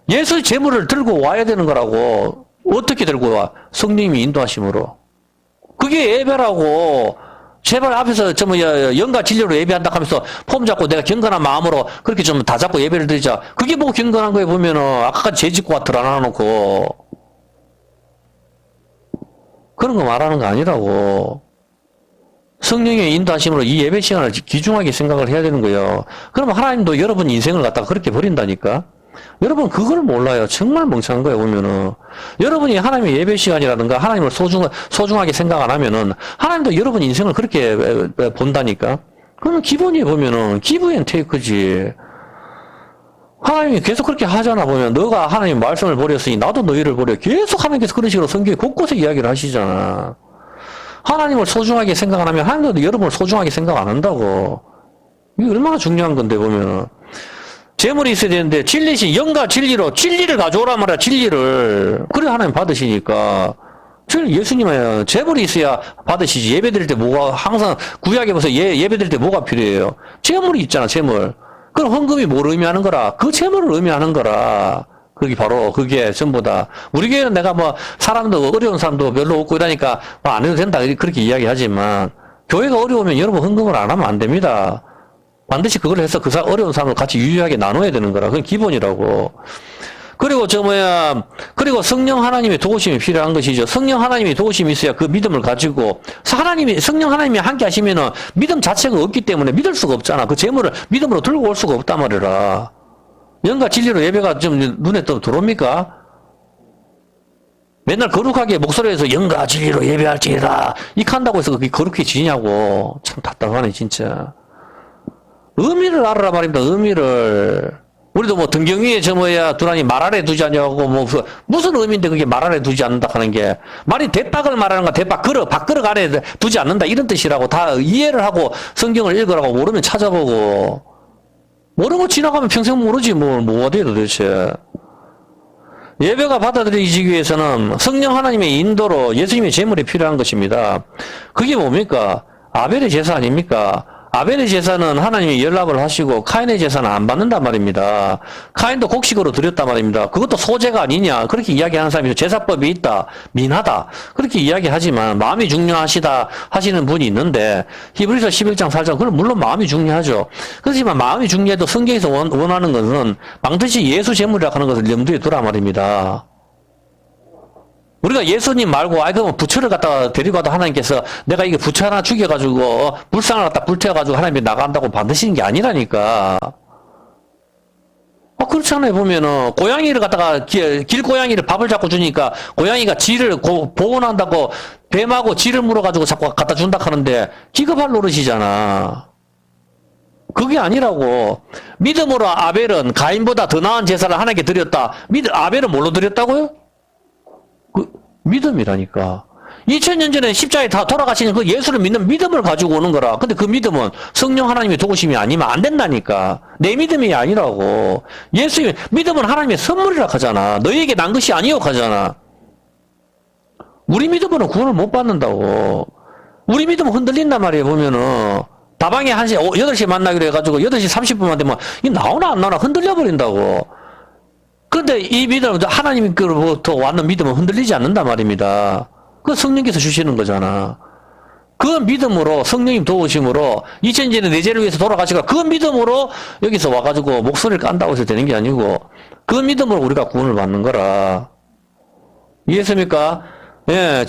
예수의 제물을 들고 와야 되는 거라고. 어떻게 들고 와? 성령님이 인도하심으로. 그게 예배라고. 제발 앞에서 영과 진리로 예배한다 하면서 폼 잡고 내가 경건한 마음으로 그렇게 좀 다 잡고 예배를 드리자. 그게 뭐 경건한 거에 보면은 아까까지 죄짓고 드러나놓고 그런 거 말하는 거 아니라고. 성령의 인도하심으로 이 예배 시간을 귀중하게 생각을 해야 되는 거예요. 그러면 하나님도 여러분 인생을 갖다가 그렇게 버린다니까? 여러분 그걸 몰라요. 정말 멍청한 거예요, 보면은. 여러분이 하나님의 예배 시간이라든가 하나님을 소중하게 생각 안 하면은 하나님도 여러분 인생을 그렇게 본다니까? 그러면 기본이 보면은 기브 앤 테이크지. 하나님이 계속 그렇게 하잖아, 보면. 너가 하나님 말씀을 버렸으니 나도 너희를 버려. 계속 하나님께서 그런 식으로 성경에 곳곳에 이야기를 하시잖아. 하나님을 소중하게 생각 안 하면 하나님도 여러분을 소중하게 생각 안 한다고. 이게 얼마나 중요한 건데, 보면은. 재물이 있어야 되는데 진리신 영과 진리로 진리를 가져오란 말이야. 진리를. 그래 하나님 받으시니까. 예수님은 재물이 있어야 받으시지. 예배드릴 때 뭐가 항상 구약에 보세요. 예배드릴 때 뭐가 필요해요? 재물이 있잖아. 재물. 그럼 헌금이 뭘 의미하는 거라? 그 재물을 의미하는 거라. 그게 전부 다. 우리 교회는 내가 사람도 어려운 사람도 별로 없고 이러니까 안 해도 된다 그렇게 이야기하지만 교회가 어려우면 여러분 헌금을 안 하면 안 됩니다. 반드시 그걸 해서 어려운 사람을 같이 유유하게 나눠야 되는 거라. 그건 기본이라고. 그리고 그리고 성령 하나님의 도우심이 필요한 것이죠. 성령 하나님의 도우심이 있어야 그 믿음을 가지고, 성령 하나님이 함께 하시면은 믿음 자체가 없기 때문에 믿을 수가 없잖아. 그 재물을 믿음으로 들고 올 수가 없단 말이라. 영과 진리로 예배가 좀 눈에 들어옵니까? 맨날 거룩하게 목소리에서 영과 진리로 예배할지니라. 한다고 해서 그게 거룩해 지냐고. 참 답답하네, 진짜. 의미를 알아라 말입니다. 의미를. 우리도 등경 위에 두라니 말 아래 두지 않냐고 무슨 의미인데 그게 말 아래 두지 않는다 하는 게 말이 대박을 말하는 거야. 밥그릇 아래 두지 않는다 이런 뜻이라고. 다 이해를 하고 성경을 읽으라고. 모르면 찾아보고. 모르고 지나가면 평생 모르지 뭐가 돼요 도대체. 예배가 받아들이기 위해서는 성령 하나님의 인도로 예수님의 제물이 필요한 것입니다. 그게 뭡니까? 아벨의 제사 아닙니까? 아벨의 제사는 하나님이 연락을 하시고 카인의 제사는 안 받는단 말입니다. 카인도 곡식으로 드렸단 말입니다. 그것도 소제가 아니냐 그렇게 이야기하는 사람이 제사법이 있다 민하다 그렇게 이야기하지만 마음이 중요하시다 하시는 분이 있는데 히브리서 11장 4장 그건 물론 마음이 중요하죠. 그렇지만 마음이 중요해도 성경에서 원하는 것은 반드시 예수 제물이라고 하는 것을 염두에 두라 말입니다. 우리가 예수님 말고, 그러면 부처를 갖다가 데리고 가도 하나님께서 내가 이게 부처 하나 죽여가지고, 불상을 갖다 불태워가지고 하나님이 나간다고 받으시는 게 아니라니까. 그렇잖아요, 보면은. 고양이를 갖다가, 길고양이를 밥을 자꾸 주니까, 고양이가 쥐를 보호한다고, 뱀하고 쥐를 물어가지고 자꾸 갖다 준다 하는데, 기겁할 노릇이잖아. 그게 아니라고. 믿음으로 아벨은 가인보다 더 나은 제사를 하나님께 드렸다. 아벨은 뭘로 드렸다고요? 믿음이라니까. 2000년 전에 십자가에 다 돌아가시는 그 예수를 믿는 믿음을 가지고 오는 거라. 근데 그 믿음은 성령 하나님의 도우심이 아니면 안 된다니까. 내 믿음이 아니라고. 예수의 믿음은 하나님의 선물이라 하잖아. 너희에게 난 것이 아니요 하잖아. 우리 믿음으로는 구원을 못 받는다고. 우리 믿음은 흔들린단 말이에요, 보면은. 다방에 8시에 만나기로 해가지고 8시 30분만 되면 이 나오나 안 나오나 흔들려 버린다고. 그런데 이 믿음은 하나님께로부터 왔는 믿음은 흔들리지 않는단 말입니다. 그 성령께서 주시는 거잖아. 그 믿음으로 성령님 도우심으로 2000년에 내 죄를 위해서 돌아가시고 그 믿음으로 여기서 와가지고 목소리를 깐다고 해서 되는 게 아니고 그 믿음으로 우리가 구원을 받는 거라. 이해했습니까? 예,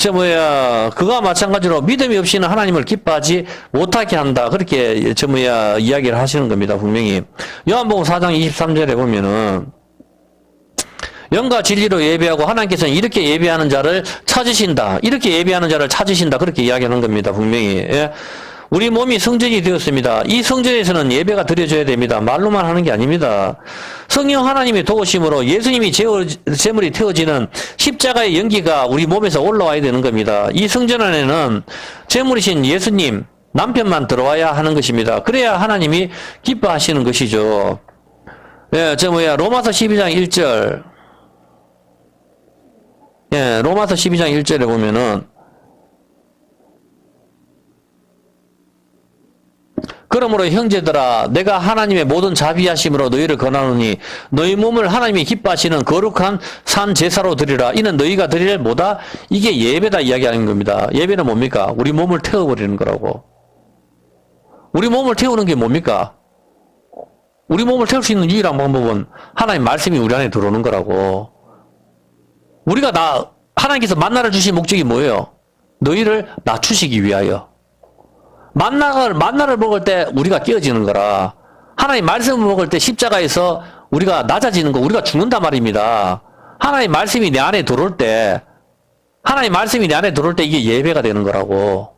그와 마찬가지로 믿음이 없이는 하나님을 기뻐하지 못하게 한다. 그렇게, 이야기를 하시는 겁니다, 분명히. 요한복음 4장 23절에 보면은, 영과 진리로 예배하고 하나님께서는 이렇게 예배하는 자를 찾으신다. 이렇게 예배하는 자를 찾으신다. 그렇게 이야기하는 겁니다, 분명히. 예. 우리 몸이 성전이 되었습니다. 이 성전에서는 예배가 드려져야 됩니다. 말로만 하는 게 아닙니다. 성령 하나님의 도우심으로 예수님이 제물이 태워지는 십자가의 연기가 우리 몸에서 올라와야 되는 겁니다. 이 성전 안에는 제물이신 예수님, 남편만 들어와야 하는 것입니다. 그래야 하나님이 기뻐하시는 것이죠. 예, 로마서 12장 1절. 예, 로마서 12장 1절에 보면은, 그러므로 형제들아 내가 하나님의 모든 자비하심으로 너희를 권하노니 너희 몸을 하나님이 기뻐하시는 거룩한 산 제사로 드리라. 이는 너희가 드릴 뭐다? 이게 예배다 이야기하는 겁니다. 예배는 뭡니까? 우리 몸을 태워버리는 거라고. 우리 몸을 태우는 게 뭡니까? 우리 몸을 태울 수 있는 유일한 방법은 하나님 말씀이 우리 안에 들어오는 거라고. 우리가 하나님께서 만나를 주신 목적이 뭐예요? 너희를 낮추시기 위하여. 만나를 먹을 때 우리가 깨어지는 거라. 하나님 말씀을 먹을 때 십자가에서 우리가 낮아지는 거, 우리가 죽는단 말입니다. 하나님 말씀이 내 안에 들어올 때 이게 예배가 되는 거라고.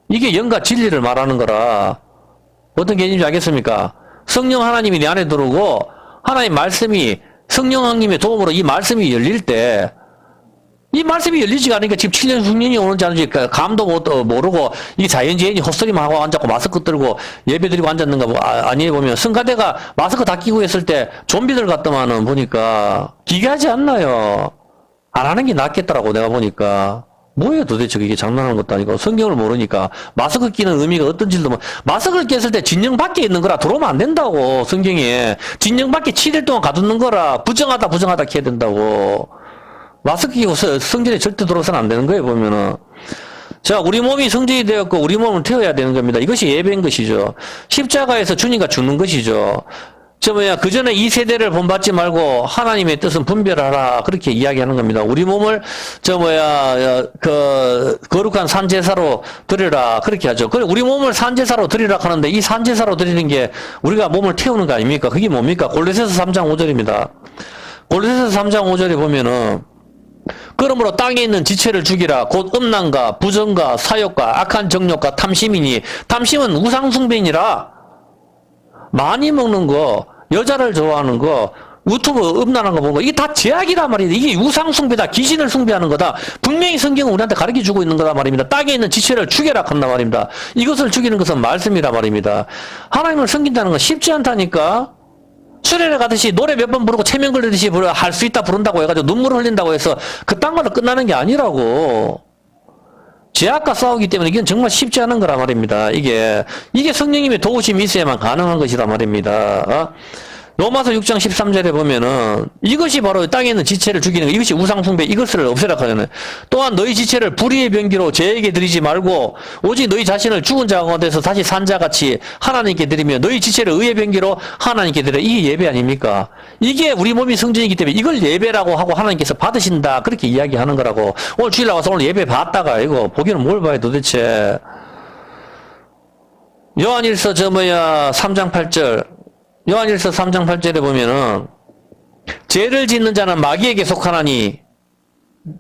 이게 영과 진리를 말하는 거라. 어떤 개념인지 알겠습니까? 성령 하나님이 내 안에 들어오고 하나님 말씀이 성령 하나님의 도움으로 이 말씀이 열릴 때 이 말씀이 열리지가 않으니까 지금 7년, 6년이 오는지 안 오는지 감도 모르고 이 자연지연이 헛소리만 하고 앉았고 마스크 들고 예배 드리고 앉았는가 아니 보면 성가대가 마스크 다 끼고 있을 때 좀비들 같더만은 보니까 기괴하지 않나요? 안 하는 게 낫겠더라고 내가 보니까. 뭐예요 도대체 이게 장난하는 것도 아니고 성경을 모르니까 마스크 끼는 의미가 어떤지도 마스크를 꼈을 때 진영 밖에 있는 거라 들어오면 안 된다고 성경에. 진영 밖에 7일 동안 가두는 거라 부정하다 해야 된다고. 마스크 끼고 성전에 절대 들어서는 안 되는 거예요, 보면은. 자, 우리 몸이 성전이 되었고, 우리 몸을 태워야 되는 겁니다. 이것이 예배인 것이죠. 십자가에서 주님과 죽는 것이죠. 그 전에 이 세대를 본받지 말고, 하나님의 뜻은 분별하라. 그렇게 이야기하는 겁니다. 우리 몸을, 거룩한 산제사로 드리라. 그렇게 하죠. 우리 몸을 산제사로 드리라 하는데, 이 산제사로 드리는 게 우리가 몸을 태우는 거 아닙니까? 그게 뭡니까? 골로새서 3장 5절입니다. 골로새서 3장 5절에 보면은, 그러므로 땅에 있는 지체를 죽이라. 곧 음란과 부정과 사욕과 악한 정욕과 탐심이니 탐심은 우상숭배이니라. 많이 먹는 거, 여자를 좋아하는 거, 유튜브 음란한 거 보는 거 이게 다 제약이란 말이에요. 이게 우상숭배다. 귀신을 숭배하는 거다. 분명히 성경은 우리한테 가르쳐주고 있는 거다 말입니다. 땅에 있는 지체를 죽여라 한다 말입니다. 이것을 죽이는 것은 말씀이라 말입니다. 하나님을 섬긴다는 건 쉽지 않다니까. 수련회 가듯이 노래 몇 번 부르고 체면 걸리듯이 할 수 있다 부른다고 해가지고 눈물을 흘린다고 해서 그딴 걸로 끝나는 게 아니라고. 죄악과 싸우기 때문에 이건 정말 쉽지 않은 거란 말입니다. 이게 성령님의 도우심이 있어야만 가능한 것이란 말입니다. 로마서 6장 13절에 보면은 이것이 바로 땅에 있는 지체를 죽이는 것, 이것이 우상숭배, 이것을 없애라 하잖아요. 또한 너희 지체를 불의의 병기로 죄에게 드리지 말고 오직 너희 자신을 죽은 자 가운데서 다시 산 자같이 하나님께 드리며 너희 지체를 의의 병기로 하나님께 드려. 이게 예배 아닙니까? 이게 우리 몸이 성전이기 때문에 이걸 예배라고 하고 하나님께서 받으신다. 그렇게 이야기하는 거라고. 오늘 주일 나와서 오늘 예배 봤다가 이거 보기는 뭘 봐요 도대체. 요한일서 3장 8절. 요한일서 3장 8절에 보면은 죄를 짓는 자는 마귀에게 속하나니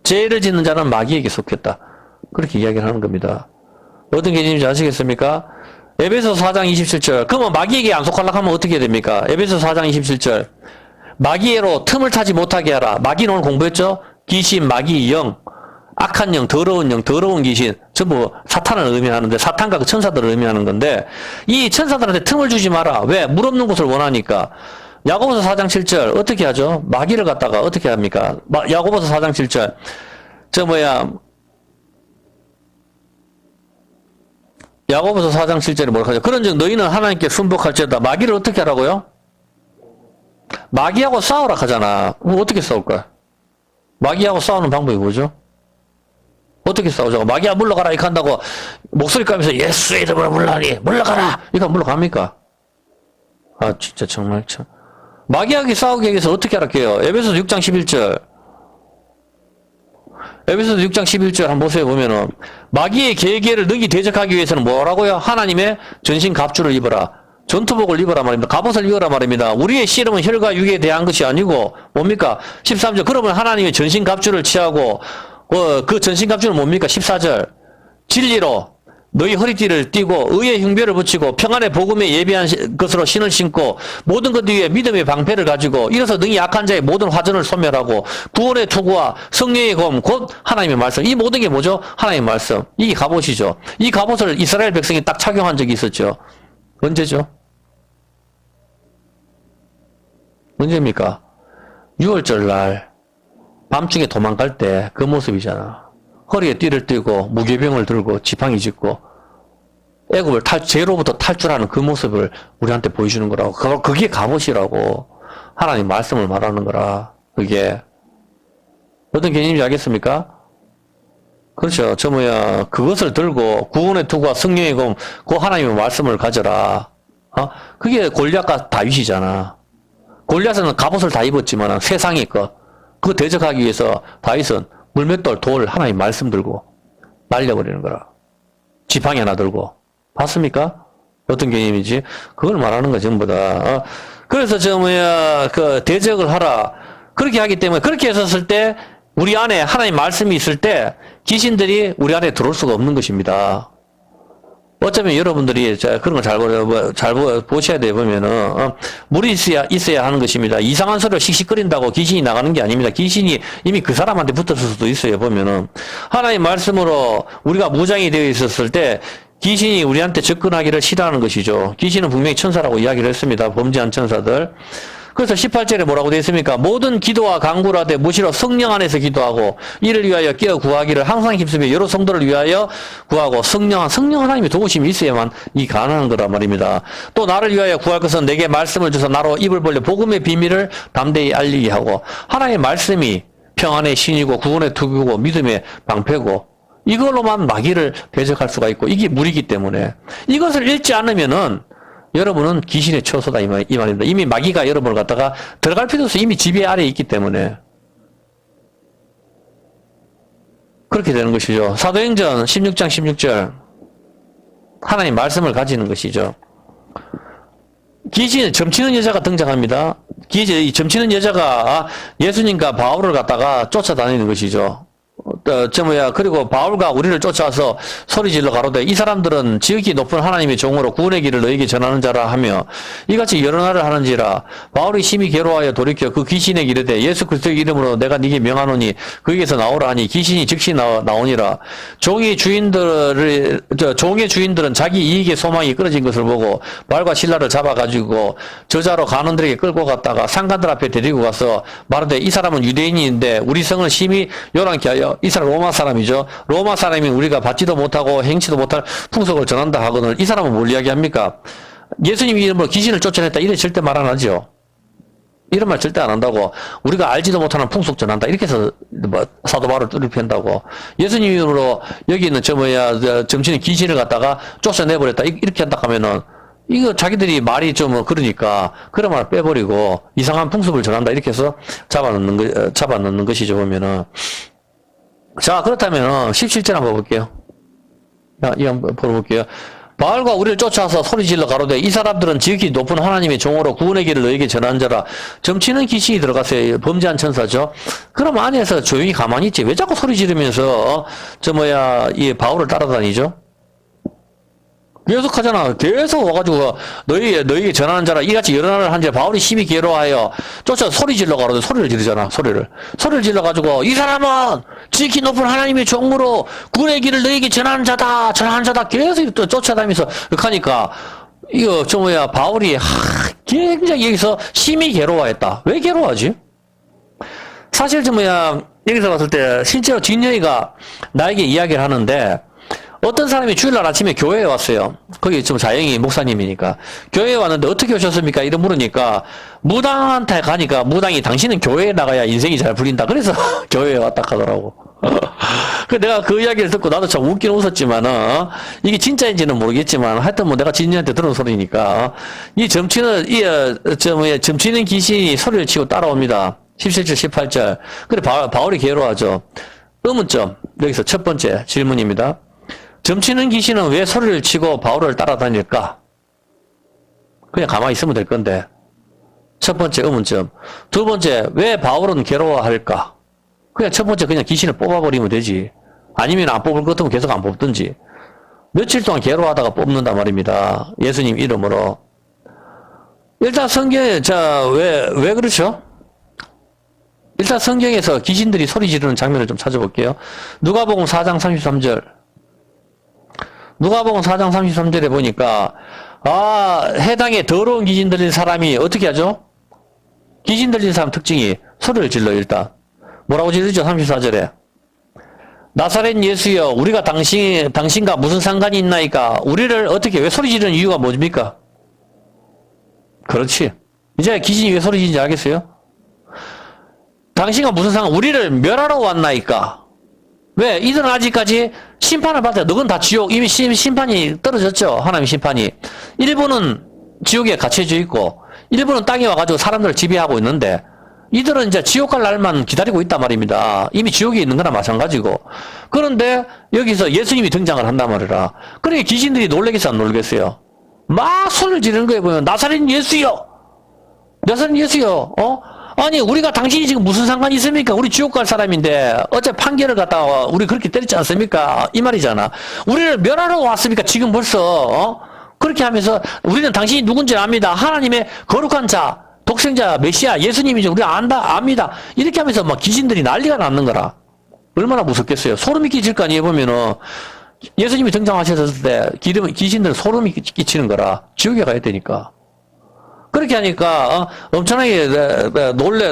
죄를 짓는 자는 마귀에게 속했다. 그렇게 이야기를 하는 겁니다. 어떤 개념인지 아시겠습니까? 에베소서 4장 27절. 그러면 마귀에게 안 속하려고 하면 어떻게 됩니까? 에베소서 4장 27절. 마귀로 틈을 타지 못하게 하라. 마귀는 오늘 공부했죠? 귀신, 마귀, 영, 악한 영, 더러운 귀신, 전부 사탄을 의미하는데, 사탄과 그 천사들을 의미하는 건데, 이 천사들한테 틈을 주지 마라. 왜? 물 없는 곳을 원하니까. 야고보서 4장 7절, 어떻게 하죠? 마귀를 갖다가 어떻게 합니까? 야고보서 4장 7절. 야고보서 4장 7절에 뭐라고 하죠? 그런즉 너희는 하나님께 순복할지어다. 마귀를 어떻게 하라고요? 마귀하고 싸우라 하잖아. 그럼 어떻게 싸울까? 마귀하고 싸우는 방법이 뭐죠? 어떻게 싸우죠? 마귀야 물러가라 이렇게 한다고 목소리 까면서 예수의 이름으로 물러가라 이거 물러갑니까? 아 진짜 정말 참 마귀하게 싸우기 위해서 어떻게 할게요? 에베소서 6장 11절. 에베소서 6장 11절 한번 보세요. 보면은 마귀의 계계를 능히 대적하기 위해서는 뭐라고요? 하나님의 전신 갑주를 입어라. 전투복을 입어라 말입니다. 갑옷을 입어라 말입니다. 우리의 씨름은 혈과 육에 대한 것이 아니고 뭡니까? 13절. 그러면 하나님의 전신 갑주를 취하고 그 전신 갑주는 뭡니까? 14절. 진리로 너희 허리띠를 띠고 의의 흉배를 붙이고 평안의 복음에 예비한 것으로 신을 신고 모든 것 위에 믿음의 방패를 가지고 이래서 능히 약한 자의 모든 화전을 소멸하고 구원의 투구와 성령의 검 곧 하나님의 말씀. 이 모든 게 뭐죠? 하나님의 말씀. 이게 갑옷이죠. 이 갑옷을 이스라엘 백성이 딱 착용한 적이 있었죠. 언제죠? 언제입니까? 6월절 날 밤중에 도망갈 때 그 모습이잖아. 허리에 띠를 띠고 무교병을 들고 지팡이 짚고 애굽을 죄로부터 탈출하는 그 모습을 우리한테 보여주는 거라고. 그게 갑옷이라고. 하나님 말씀을 말하는 거라. 그게 어떤 개념인지 알겠습니까? 그렇죠. 그것을 들고 구원의 투구와 성령의 검, 그 하나님의 말씀을 가져라. 그게 골리앗과 다윗이잖아. 골리앗은 갑옷을 다 입었지만 세상의 것, 그거 대적하기 위해서 다윗은 물맷돌, 돌, 하나님 말씀 들고 날려버리는 거라. 지팡이 하나 들고. 봤습니까? 어떤 개념이지? 그걸 말하는 거 전부 다. 그래서 대적을 하라. 그렇게 하기 때문에, 그렇게 했었을 때, 우리 안에 하나님 말씀이 있을 때, 귀신들이 우리 안에 들어올 수가 없는 것입니다. 어쩌면 여러분들이 그런 걸 잘 보셔야 돼 보면은 물이 있어야 하는 것입니다. 이상한 소리로 씩씩거린다고 귀신이 나가는 게 아닙니다. 귀신이 이미 그 사람한테 붙었을 수도 있어요. 보면은 하나님 말씀으로 우리가 무장이 되어 있었을 때 귀신이 우리한테 접근하기를 싫어하는 것이죠. 귀신은 분명히 천사라고 이야기를 했습니다. 범죄한 천사들. 그래서 18절에 뭐라고 되어 있습니까? 모든 기도와 간구를 하되 무시로 성령 안에서 기도하고 이를 위하여 끼어 구하기를 항상 힘쓰며 여러 성도를 위하여 구하고 성령 하나님의 도우심이 있어야만 이 가능한 거란 말입니다. 또 나를 위하여 구할 것은 내게 말씀을 주서 나로 입을 벌려 복음의 비밀을 담대히 알리게 하고 하나님의 말씀이 평안의 신이고 구원의 투구고 믿음의 방패고 이걸로만 마귀를 대적할 수가 있고 이게 물이기 때문에 이것을 읽지 않으면은 여러분은 귀신의 처소다 이 말입니다. 이미 마귀가 여러분을 갖다가 들어갈 필요 없어. 이미 지배 아래에 있기 때문에 그렇게 되는 것이죠. 사도행전 16장 16절 하나님 말씀을 가지는 것이죠. 귀신 점치는 여자가 등장합니다. 이 점치는 여자가 예수님과 바울을 갖다가 쫓아다니는 것이죠. 그리고 바울과 우리를 쫓아와서 소리질러 가로되 이 사람들은 지극히 높은 하나님의 종으로 구원의 길을 너에게 전하는 자라 하며 이같이 여러 날을 하는지라. 바울이 심히 괴로워하여 돌이켜 그 귀신에게 이르되 예수 그리스도의 이름으로 내가 네게 명하노니 그에게서 나오라 하니 귀신이 즉시 나오니라. 종의 주인들은 자기 이익의 소망이 끊어진 것을 보고 말과 신라를 잡아가지고 저자로 간원들에게 끌고 갔다가 상관들 앞에 데리고 가서 말하되 이 사람은 유대인인데 우리 성을 심히 요란케 하여 이 사람 로마 사람이죠. 로마 사람이 우리가 받지도 못하고 행치도 못할 풍속을 전한다 하거늘 이 사람은 뭘 이야기합니까? 예수님 이름으로 귀신을 쫓아냈다 이래 절대 말 안 하죠. 이런 말 절대 안 한다고. 우리가 알지도 못하는 풍속 전한다 이렇게 해서 사도 바울을 뚜리팬다고. 예수님 이름으로 여기 있는 점치는 귀신을 갖다가 쫓아내버렸다 이렇게 한다 하면은 이거 자기들이 말이 좀 그러니까 그런 말 빼버리고 이상한 풍습을 전한다 이렇게 해서 잡아넣는 것이죠. 보면은 자, 그렇다면 17절 한번 볼게요. 이 한번 볼게요. 바울과 우리를 쫓아와서 소리질러 가로되 이 사람들은 지극히 높은 하나님의 종으로 구원의 길을 너에게 전한 자라. 점치는 귀신이 들어갔어요. 범죄한 천사죠. 그럼 안에서 조용히 가만히 있지. 왜 자꾸 소리 지르면서 이 바울을 따라다니죠? 계속 하잖아. 계속 와가지고 너희에게 전하는 자라 이같이 여러 날을 한지 바울이 심히 괴로워하여 쫓아 소리 질러 가로되 소리를 지르잖아. 소리를 질러가지고 이 사람은 지극히 높은 하나님의 종으로 구원의 길을 너희에게 전하는 자다 계속 또 쫓아다니면서 그렇게 하니까 이거 바울이 굉장히 여기서 심히 괴로워했다. 왜 괴로워하지? 사실 여기서 봤을 때 실제로 뒷여의가 나에게 이야기를 하는데 어떤 사람이 주일날 아침에 교회에 왔어요. 거기 자영이 목사님이니까. 교회에 왔는데 어떻게 오셨습니까? 이런 물으니까 무당한테 가니까 무당이 당신은 교회에 나가야 인생이 잘 풀린다. 그래서 교회에 왔다 하더라고. 그 내가 그 이야기를 듣고 나도 참 웃긴 웃었지만은, 이게 진짜인지는 모르겠지만, 하여튼 뭐 내가 진이한테 들은 소리니까, 이 점치는, 점치는 귀신이 소리를 치고 따라옵니다. 17절, 18절. 그래, 바울이 괴로워하죠. 의문점. 여기서 첫 번째 질문입니다. 점치는 귀신은 왜 소리를 치고 바울을 따라다닐까? 그냥 가만히 있으면 될 건데. 첫 번째 의문점. 두 번째, 왜 바울은 괴로워할까? 그냥 첫 번째 그냥 귀신을 뽑아버리면 되지. 아니면 안 뽑을 것 같으면 계속 안 뽑든지. 며칠 동안 괴로워하다가 뽑는단 말입니다. 예수님 이름으로. 일단 성경에, 왜 그렇죠? 일단 성경에서 귀신들이 소리 지르는 장면을 좀 찾아볼게요. 누가복음 4장 33절. 누가복음 4장 33절에 보니까, 해당에 더러운 귀신 들린 사람이 어떻게 하죠? 귀신 들린 사람 특징이 소리를 질러, 일단. 뭐라고 지르죠? 34절에. 나사렛 예수여, 우리가 당신과 무슨 상관이 있나이까? 우리를 어떻게, 왜 소리 지르는 이유가 뭡니까? 그렇지. 이제 귀신이 왜 소리 지르는지 알겠어요? 당신과 무슨 상관, 우리를 멸하러 왔나이까? 왜? 이들은 아직까지 심판을 받아요. 너건 다 지옥, 이미 심판이 떨어졌죠. 하나님 심판이. 일부는 지옥에 갇혀져 있고, 일부는 땅에 와가지고 사람들을 지배하고 있는데, 이들은 이제 지옥 갈 날만 기다리고 있단 말입니다. 이미 지옥에 있는 거나 마찬가지고. 그런데 여기서 예수님이 등장을 한단 말이라. 그러니까 귀신들이 놀라겠어, 안 놀겠어요? 막 손을 지르는 거에 보면, 나사렛 예수여! 나사렛 예수여! 아니, 우리가 당신이 지금 무슨 상관이 있습니까? 우리 지옥 갈 사람인데, 어제 판결을 갖다가 우리 그렇게 때렸지 않습니까? 이 말이잖아. 우리를 멸하러 왔습니까? 지금 벌써, 그렇게 하면서, 우리는 당신이 누군지 압니다. 하나님의 거룩한 자, 독생자, 메시아, 예수님이죠. 우리가 압니다. 이렇게 하면서 막 귀신들이 난리가 났는 거라. 얼마나 무섭겠어요. 소름이 끼칠 거 아니에요, 보면은. 예수님이 등장하셨을 때, 귀신들은 소름이 끼치는 거라. 지옥에 가야 되니까. 그렇게 하니까, 엄청나게,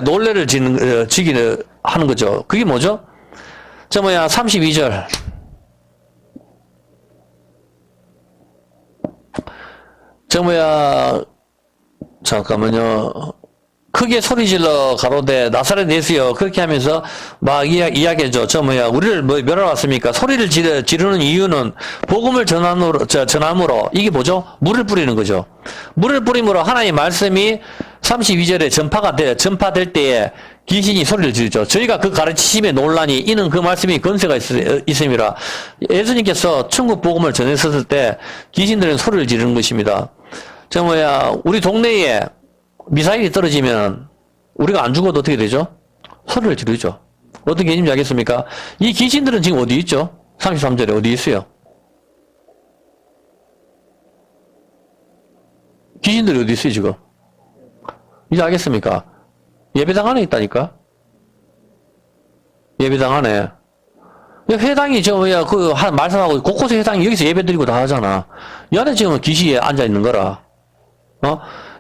놀래를 지기는 하는 거죠. 그게 뭐죠? 32절. 잠깐만요. 크게 소리질러 가로되 나사렛 예수여, 그렇게 하면서 막 이야기해줘. 우리를 멸하러 왔습니까? 소리를 지르는 이유는 복음을 전함으로 이게 뭐죠? 물을 뿌리는 거죠. 물을 뿌림으로 하나님의 말씀이 32절에 전파될 때에 귀신이 소리를 지르죠. 저희가 그 가르치심에 논란이 이는 그 말씀이 건세가 있음이라. 예수님께서 천국 복음을 전했을 때 귀신들은 소리를 지르는 것입니다. 우리 동네에 미사일이 떨어지면 우리가 안 죽어도 어떻게 되죠? 소리를 지르죠. 어떤 개념인지 알겠습니까? 이 귀신들은 지금 어디 있죠? 33절에 어디 있어요? 귀신들이 어디 있어요, 지금? 이제 알겠습니까? 예배당 안에 있다니까? 예배당 안에. 회당이 말씀하고 곳곳에 회당이 여기서 예배 드리고 다 하잖아. 이 안에 지금 귀신이 앉아 있는 거라.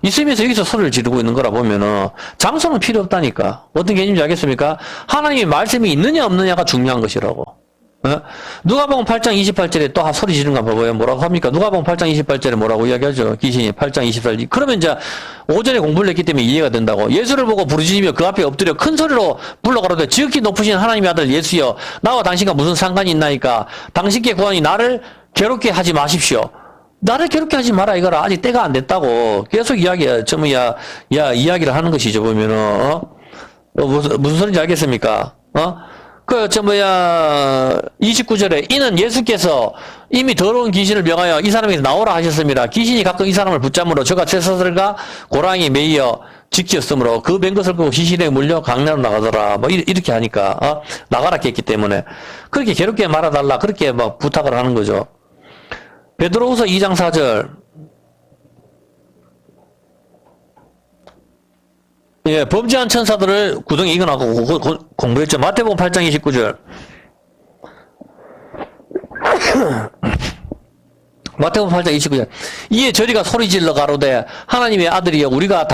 있으면서 여기서 소리를 지르고 있는 거라 보면은 장소는 필요 없다니까. 어떤 개념인지 알겠습니까? 하나님의 말씀이 있느냐 없느냐가 중요한 것이라고. 누가복음 8장 28절에 또 소리 지르는 거 봐봐요. 뭐라고 합니까? 누가복음 8장 28절에 뭐라고 이야기하죠? 귀신이 8장 28절. 그러면 이제 오전에 공부를 했기 때문에 이해가 된다고. 예수를 보고 부르짖으며 그 앞에 엎드려 큰 소리로 불러가로되 지극히 높으신 하나님의 아들 예수여, 나와 당신과 무슨 상관이 있나이까? 당신께 구하니 나를 괴롭게 하지 마십시오. 나를 괴롭게 하지 마라 이거라. 아직 때가 안 됐다고 계속 이야기를 하는 것이죠. 보면은 무슨 소리인지 알겠습니까? 29절에 이는 예수께서 이미 더러운 귀신을 명하여 이 사람에게 나오라 하셨습니다. 귀신이 가끔 이 사람을 붙잡으러 저가 쇠사슬과 고랑이 매이어 지키었으므로 그 맨 것을 끄고 귀신에 물려 강내로 나가더라. 이렇게 하니까 나가라 했기 때문에 그렇게 괴롭게 말아달라 그렇게 막 부탁을 하는 거죠. 베드로후서 2장 4절. 예, 범죄한 천사들을 구덩이에 이겨나고 공부했죠. 마태복음 8장 29절. 마태복음 8장 29절. 이에 저리가 소리질러 가로되 하나님의 아들이여 우리가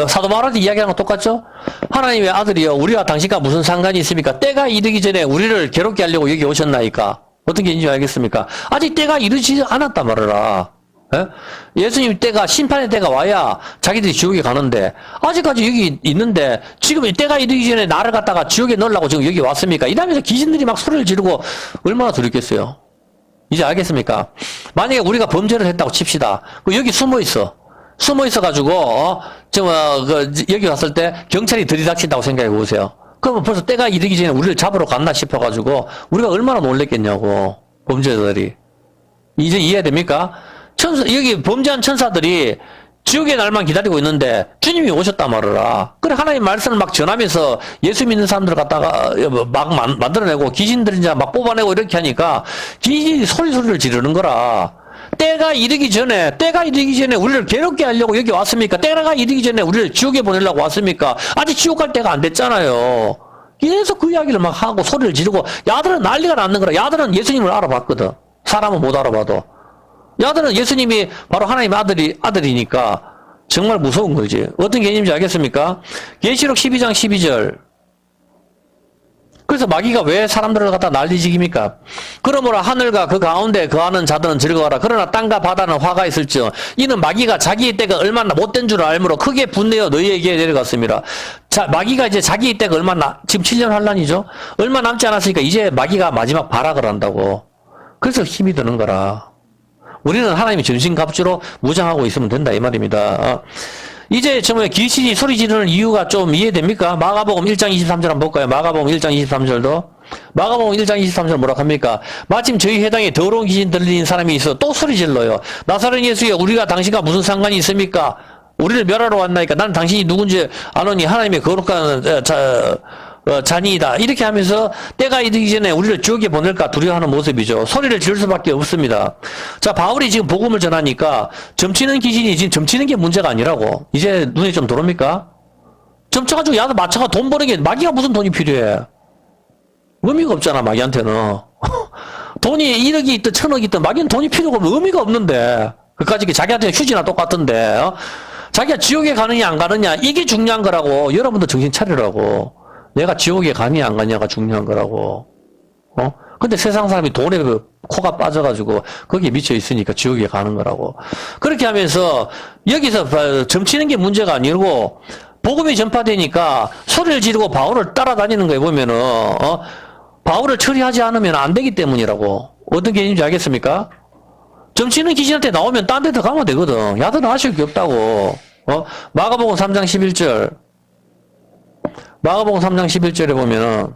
사도 바울한테 이야기하는 거 똑같죠? 하나님의 아들이여 우리가 당신과 무슨 상관이 있습니까? 때가 이르기 전에 우리를 괴롭게 하려고 여기 오셨나이까? 어떤 게 있는지 알겠습니까? 아직 때가 이르지 않았단 말이라. 예? 예수님 때가, 심판의 때가 와야 자기들이 지옥에 가는데, 아직까지 여기 있는데, 지금 때가 이르기 전에 나를 갖다가 지옥에 넣으려고 지금 여기 왔습니까? 이러면서 귀신들이 막 소리를 지르고, 얼마나 두렵겠어요? 이제 알겠습니까? 만약에 우리가 범죄를 했다고 칩시다. 여기 숨어 있어. 숨어 있어가지고, 여기 왔을 때 경찰이 들이닥친다고 생각해 보세요. 그러면 벌써 때가 이르기 전에 우리를 잡으러 갔나 싶어가지고, 우리가 얼마나 놀랬겠냐고, 범죄자들이. 이제 이해됩니까? 여기 범죄한 천사들이 지옥의 날만 기다리고 있는데 주님이 오셨단 말이라. 그래 하나님 말씀을 막 전하면서 예수 믿는 사람들 갖다가 막 만들어내고 귀신들 이제 막 뽑아내고 이렇게 하니까 귀신이 소리를 지르는 거라. 때가 이르기 전에 우리를 괴롭게 하려고 여기 왔습니까? 때가 이르기 전에 우리를 지옥에 보내려고 왔습니까? 아직 지옥 갈 때가 안 됐잖아요. 계속 그 이야기를 막 하고 소리를 지르고 야들은 난리가 났는 거라. 야들은 예수님을 알아봤거든. 사람은 못 알아봐도. 야들은 예수님이 바로 하나님의 아들이니까 정말 무서운 거지. 어떤 개념인지 알겠습니까? 계시록 12장 12절. 그래서 마귀가 왜 사람들을 갖다 난리지깁니까? 그러므로 하늘과 그 가운데 거하는 자들은 즐거워라. 그러나 땅과 바다는 화가 있을지어 이는 마귀가 자기의 때가 얼마나 못된 줄 알므로 크게 분내어 너희에게 내려갔습니다. 자, 마귀가 이제 자기의 때가 얼마나, 지금 7년 환란이죠? 얼마 남지 않았으니까 이제 마귀가 마지막 발악을 한다고. 그래서 힘이 드는 거라. 우리는 하나님의 전신갑주로 무장하고 있으면 된다 이 말입니다. 이제 정말 귀신이 소리 지르는 이유가 좀 이해됩니까? 마가복음 1장 23절 한번 볼까요? 마가복음 1장 23절도. 마가복음 1장 23절 뭐라고 합니까? 마침 저희 회당에 더러운 귀신 들린 사람이 있어 또 소리 질러요. 나사렛 예수여 우리가 당신과 무슨 상관이 있습니까? 우리를 멸하러 왔나이까? 난 당신이 누군지 아노니 하나님의 거룩한 자니이다. 이렇게 하면서 때가 이르기 전에 우리를 지옥에 보낼까 두려워하는 모습이죠. 소리를 지를 수밖에 없습니다. 자, 바울이 지금 복음을 전하니까 점치는 귀신이 지금 점치는 게 문제가 아니라고. 이제 눈에 좀 들어옵니까? 점쳐가지고 야도 맞춰가 돈 버는 게 마귀가 무슨 돈이 필요해? 의미가 없잖아 마귀한테는. 돈이 1억이 있든 1000억이 있든 마귀는 돈이 필요가 없는 의미가 없는데 그까짓 게 자기한테는 휴지나 똑같은데 자기가 지옥에 가느냐 안 가느냐 이게 중요한 거라고. 여러분도 정신 차리라고. 내가 지옥에 가냐 안 가냐가 중요한 거라고. 근데 세상 사람이 돈에 코가 빠져가지고 거기에 미쳐 있으니까 지옥에 가는 거라고. 그렇게 하면서 여기서 점치는 게 문제가 아니고 복음이 전파되니까 소리를 지르고 바울을 따라다니는 거에 보면은 바울을 처리하지 않으면 안 되기 때문이라고. 어떤 개념인지 알겠습니까? 점치는 귀신한테 나오면 딴 데 더 가면 되거든. 야들은 아쉬울 게 없다고. 마가복음 3장 11절. 마가복음 3장 11절에 보면은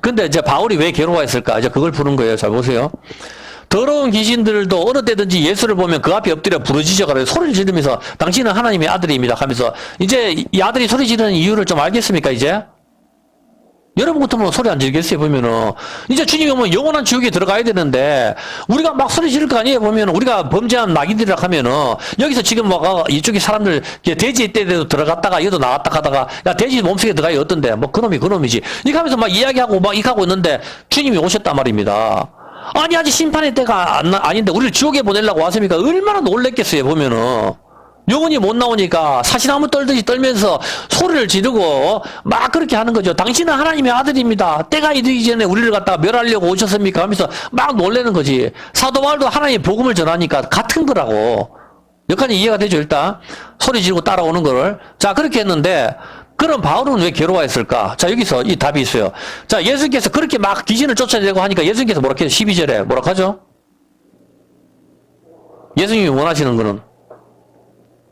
근데 이제 바울이 왜 괴로워했을까? 이제 그걸 부른 거예요. 잘 보세요. 더러운 귀신들도 어느 때든지 예수를 보면 그 앞에 엎드려 부르짖어가지고 소리를 지르면서 당신은 하나님의 아들입니다 하면서 이제 이 아들이 소리 지르는 이유를 좀 알겠습니까 이제? 여러분 같으면 소리 안 지르겠어요 보면은. 이제 주님이 오면 영원한 지옥에 들어가야 되는데 우리가 막 소리 지를 거 아니에요 보면은. 우리가 범죄한 마귀들이라 하면은 여기서 지금 막 이쪽에 사람들 돼지 떼도 들어갔다가 얘도 나왔다 하다가 야 돼지 몸속에 들어가야 어떤데 뭐 그놈이지 이렇게 하면서 막 이야기하고 막 이렇게 하고 있는데 주님이 오셨단 말입니다. 아니 아직 심판의 때가 아닌데 우리를 지옥에 보내려고 왔습니까? 얼마나 놀랬겠어요 보면은. 영혼이 못 나오니까 사시나무 떨듯이 떨면서 소리를 지르고 막 그렇게 하는 거죠. 당신은 하나님의 아들입니다. 때가 이르기 전에 우리를 갖다가 멸하려고 오셨습니까? 하면서 막 놀래는 거지. 사도 바울도 하나님의 복음을 전하니까 같은 거라고. 여기까지 이해가 되죠 일단. 소리 지르고 따라오는 거를. 자 그렇게 했는데 그럼 바울은 왜 괴로워했을까? 자 여기서 이 답이 있어요. 자 예수님께서 그렇게 막 귀신을 쫓아내고 하니까 예수님께서 뭐라고 해요? 12절에 뭐라고 하죠? 예수님이 원하시는 거는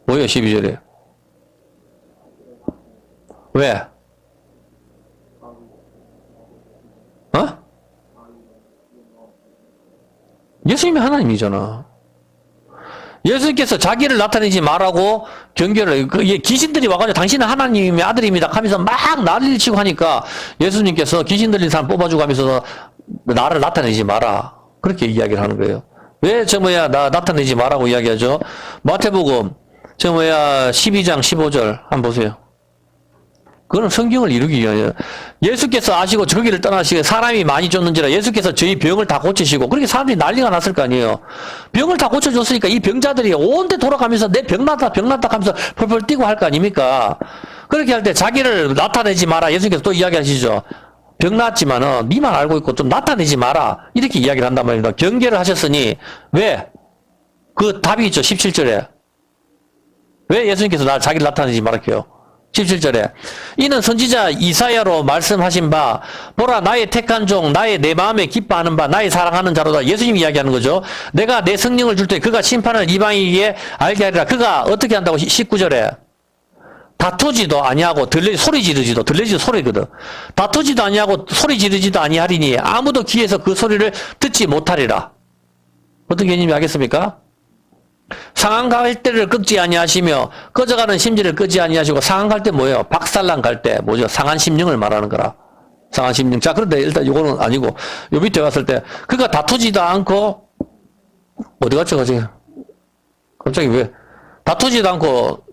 뭐예요, 12절에? 왜? 예수님이 하나님이잖아. 예수님께서 자기를 나타내지 말라고 경계를, 귀신들이 와가지고 당신은 하나님의 아들입니다 하면서 막 난리를 치고 하니까 예수님께서 귀신 들린 사람 뽑아주고 하면서 나를 나타내지 마라. 그렇게 이야기를 하는 거예요. 왜 나 나타내지 마라고 이야기하죠? 마태복음 12장 15절 한번 보세요. 그건 성경을 이루기 위하여 예수께서 아시고 저기를 떠나시고 사람이 많이 쫓는지라 예수께서 저희 병을 다 고치시고 그렇게 사람들이 난리가 났을 거 아니에요. 병을 다 고쳐줬으니까 이 병자들이 온데 돌아가면서 내 병 났다 하면서 펄펄 뛰고 할 거 아닙니까? 그렇게 할 때 자기를 나타내지 마라 예수께서 또 이야기하시죠. 병 났지만은 니만 알고 있고 좀 나타내지 마라. 이렇게 이야기를 한단 말입니다. 경계를 하셨으니 왜? 그 답이 있죠. 17절에. 왜 예수님께서 자기를 나타내지 말았게요? 17절에 이는 선지자 이사야로 말씀하신 바 보라 나의 택한 종 나의 내 마음에 기뻐하는 바 나의 사랑하는 자로다. 예수님이 이야기하는 거죠. 내가 내 성령을 줄 때 그가 심판을 이방인에게 알게 하리라. 그가 어떻게 한다고? 19절에 다투지도 아니하고 소리 지르지도 들리지도 소리거든. 다투지도 아니하고 소리 지르지도 아니하리니 아무도 귀에서 그 소리를 듣지 못하리라. 어떤 개념이 알겠습니까? 상한 갈대를 꺾지 아니하시며 꺼져가는 심지를 끄지 아니하시고. 상한 갈대 뭐예요? 박살난 갈대 뭐죠? 상한 심령을 말하는 거라. 상한 심령. 자, 그런데 일단 요거는 아니고 요 밑에 갔을 때 그가 다투지도 않고 어디 갔죠? 갑자기 왜 다투지도 않고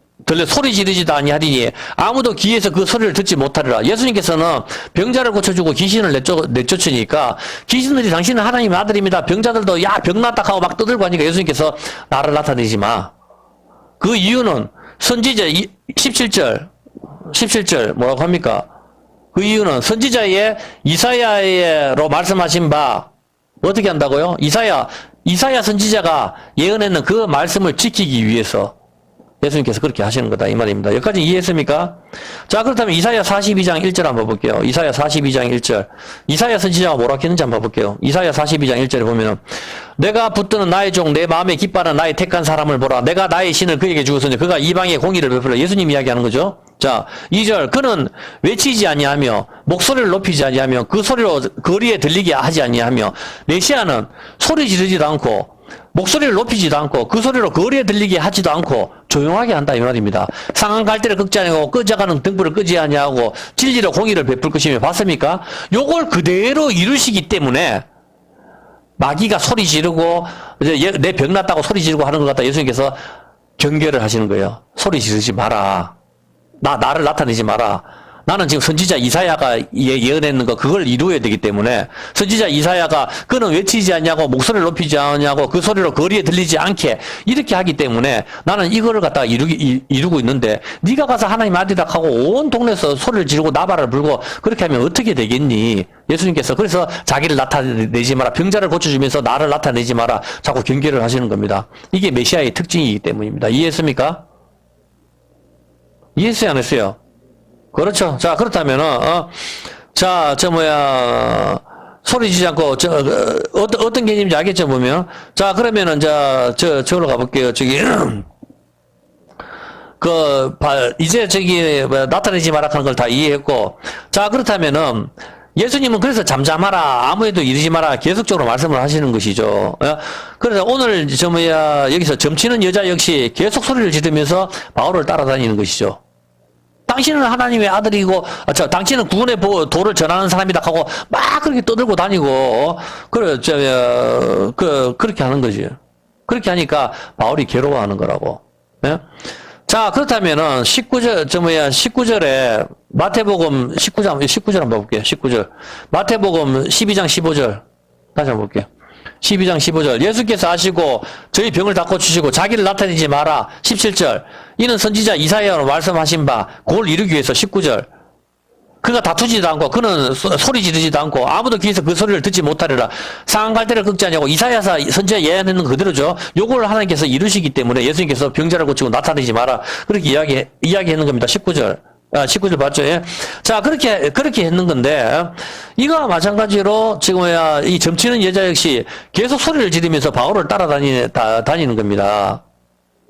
소리 지르지도 아니하리니 아무도 귀에서 그 소리를 듣지 못하리라. 예수님께서는 병자를 고쳐주고 귀신을 내쫓으니까 귀신들이 당신은 하나님의 아들입니다. 병자들도 야 병 났다 하고 막 떠들고 하니까 예수님께서 나를 나타내지 마. 그 이유는 선지자 17절 뭐라고 합니까? 그 이유는 선지자의 이사야로 말씀하신 바 어떻게 한다고요? 이사야 선지자가 예언했는 그 말씀을 지키기 위해서 예수님께서 그렇게 하시는 거다 이 말입니다. 여기까지 이해했습니까? 자, 그렇다면 이사야 42장 1절 한번 볼게요. 이사야 42장 1절. 이사야 선지자가 뭐라고 했는지 한번 볼게요. 이사야 42장 1절에 보면은 내가 붙드는 나의 종 내 마음에 기뻐하는 나의 택한 사람을 보라. 내가 나의 신을 그에게 주었으니 그가 이방의 공의를 베풀어. 예수님 이야기하는 거죠. 자, 2절. 그는 외치지 아니하며 목소리를 높이지 아니하며 그 소리로 거리에 들리게 하지 아니하며 메시아는 소리 지르지도 않고 목소리를 높이지도 않고 그 소리로 거리에 들리게 하지도 않고 조용하게 한다 이 말입니다. 상한 갈대를 꺾지 아니하고 꺼져가는 등불을 끄지 아니하고 진리로 공의를 베풀 것이며. 봤습니까? 요걸 그대로 이루시기 때문에 마귀가 소리 지르고 내 병 났다고 소리 지르고 하는 것 같다 예수님께서 경계를 하시는 거예요. 소리 지르지 마라. 나를 나타내지 마라. 나는 지금 선지자 이사야가 예언했는 거 그걸 이루어야 되기 때문에 선지자 이사야가 그는 외치지 않냐고 목소리를 높이지 않냐고 그 소리로 거리에 들리지 않게 이렇게 하기 때문에 나는 이거를 갖다가 이루고 있는데 네가 가서 하나님 아들이라 하고 온 동네에서 소리를 지르고 나발을 불고 그렇게 하면 어떻게 되겠니? 예수님께서 그래서 자기를 나타내지 마라. 병자를 고쳐주면서 나를 나타내지 마라. 자꾸 경계를 하시는 겁니다. 이게 메시아의 특징이기 때문입니다. 이해했습니까? 이해했어요? 안 했어요? 그렇죠. 자, 그렇다면은, 소리 지지 않고, 어떤 개념인지 알겠죠, 보면? 자, 그러면은, 저기로 가볼게요. 이제 나타내지 마라 하는 걸 다 이해했고, 자, 그렇다면은, 예수님은 그래서 잠잠하라, 아무 에도 이르지 마라, 계속적으로 말씀을 하시는 것이죠. 그래서 오늘, 여기서 점치는 여자 역시 계속 소리를 지르면서 바울을 따라다니는 것이죠. 당신은 하나님의 아들이고, 당신은 구원의 도를 전하는 사람이다 하고, 막 그렇게 떠들고 다니고, 그렇게 하는 거지. 그렇게 하니까 바울이 괴로워하는 거라고. 예? 자, 그렇다면은, 19절에, 마태복음 19절 한번 볼게요. 19절. 마태복음 12장 15절. 다시 한번 볼게요. 12장 15절. 예수께서 아시고 저희 병을 다 고치시고 자기를 나타내지 마라. 17절. 이는 선지자 이사야로 말씀하신 바 그걸 이루기 위해서. 19절. 그가 다투지도 않고 그는 소리 지르지도 않고 아무도 귀에서 그 소리를 듣지 못하리라. 상한 갈대를 꺾지 아니하고. 이사야서 선지자 예언했는 그대로죠. 요걸 하나님께서 이루시기 때문에 예수님께서 병자를 고치고 나타내지 마라. 그렇게 이야기했는 겁니다. 19절. 19절 봤죠? 예? 자, 그렇게 했는 건데, 이거와 마찬가지로 지금 이 점치는 여자 역시 계속 소리를 지르면서 바울을 따라다니는 겁니다.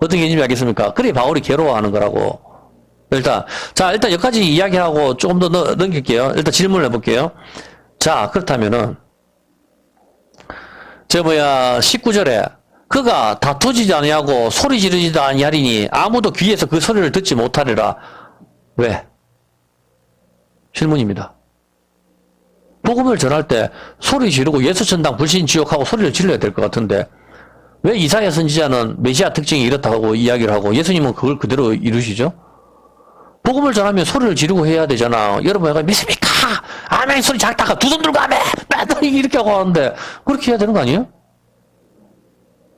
어떤 개념이 알겠습니까? 그래, 바울이 괴로워하는 거라고. 일단 여기까지 이야기하고 조금 더 넘길게요. 일단 질문을 해볼게요. 자, 그렇다면은, 19절에, 그가 다투지도 아니하고 소리 지르지도 아니하리니 아무도 귀에서 그 소리를 듣지 못하리라. 왜? 질문입니다. 복음을 전할 때 소리 지르고 예수천당 불신 지옥하고 소리를 질러야 될 것 같은데 왜 이사야 선지자는 메시아 특징이 이렇다고 이야기를 하고 예수님은 그걸 그대로 이루시죠? 복음을 전하면 소리를 지르고 해야 되잖아. 여러분 믿습니까? 아멘 소리 작다가 두 손 들고 아멘 이렇게 하고 하는데 그렇게 해야 되는 거 아니에요?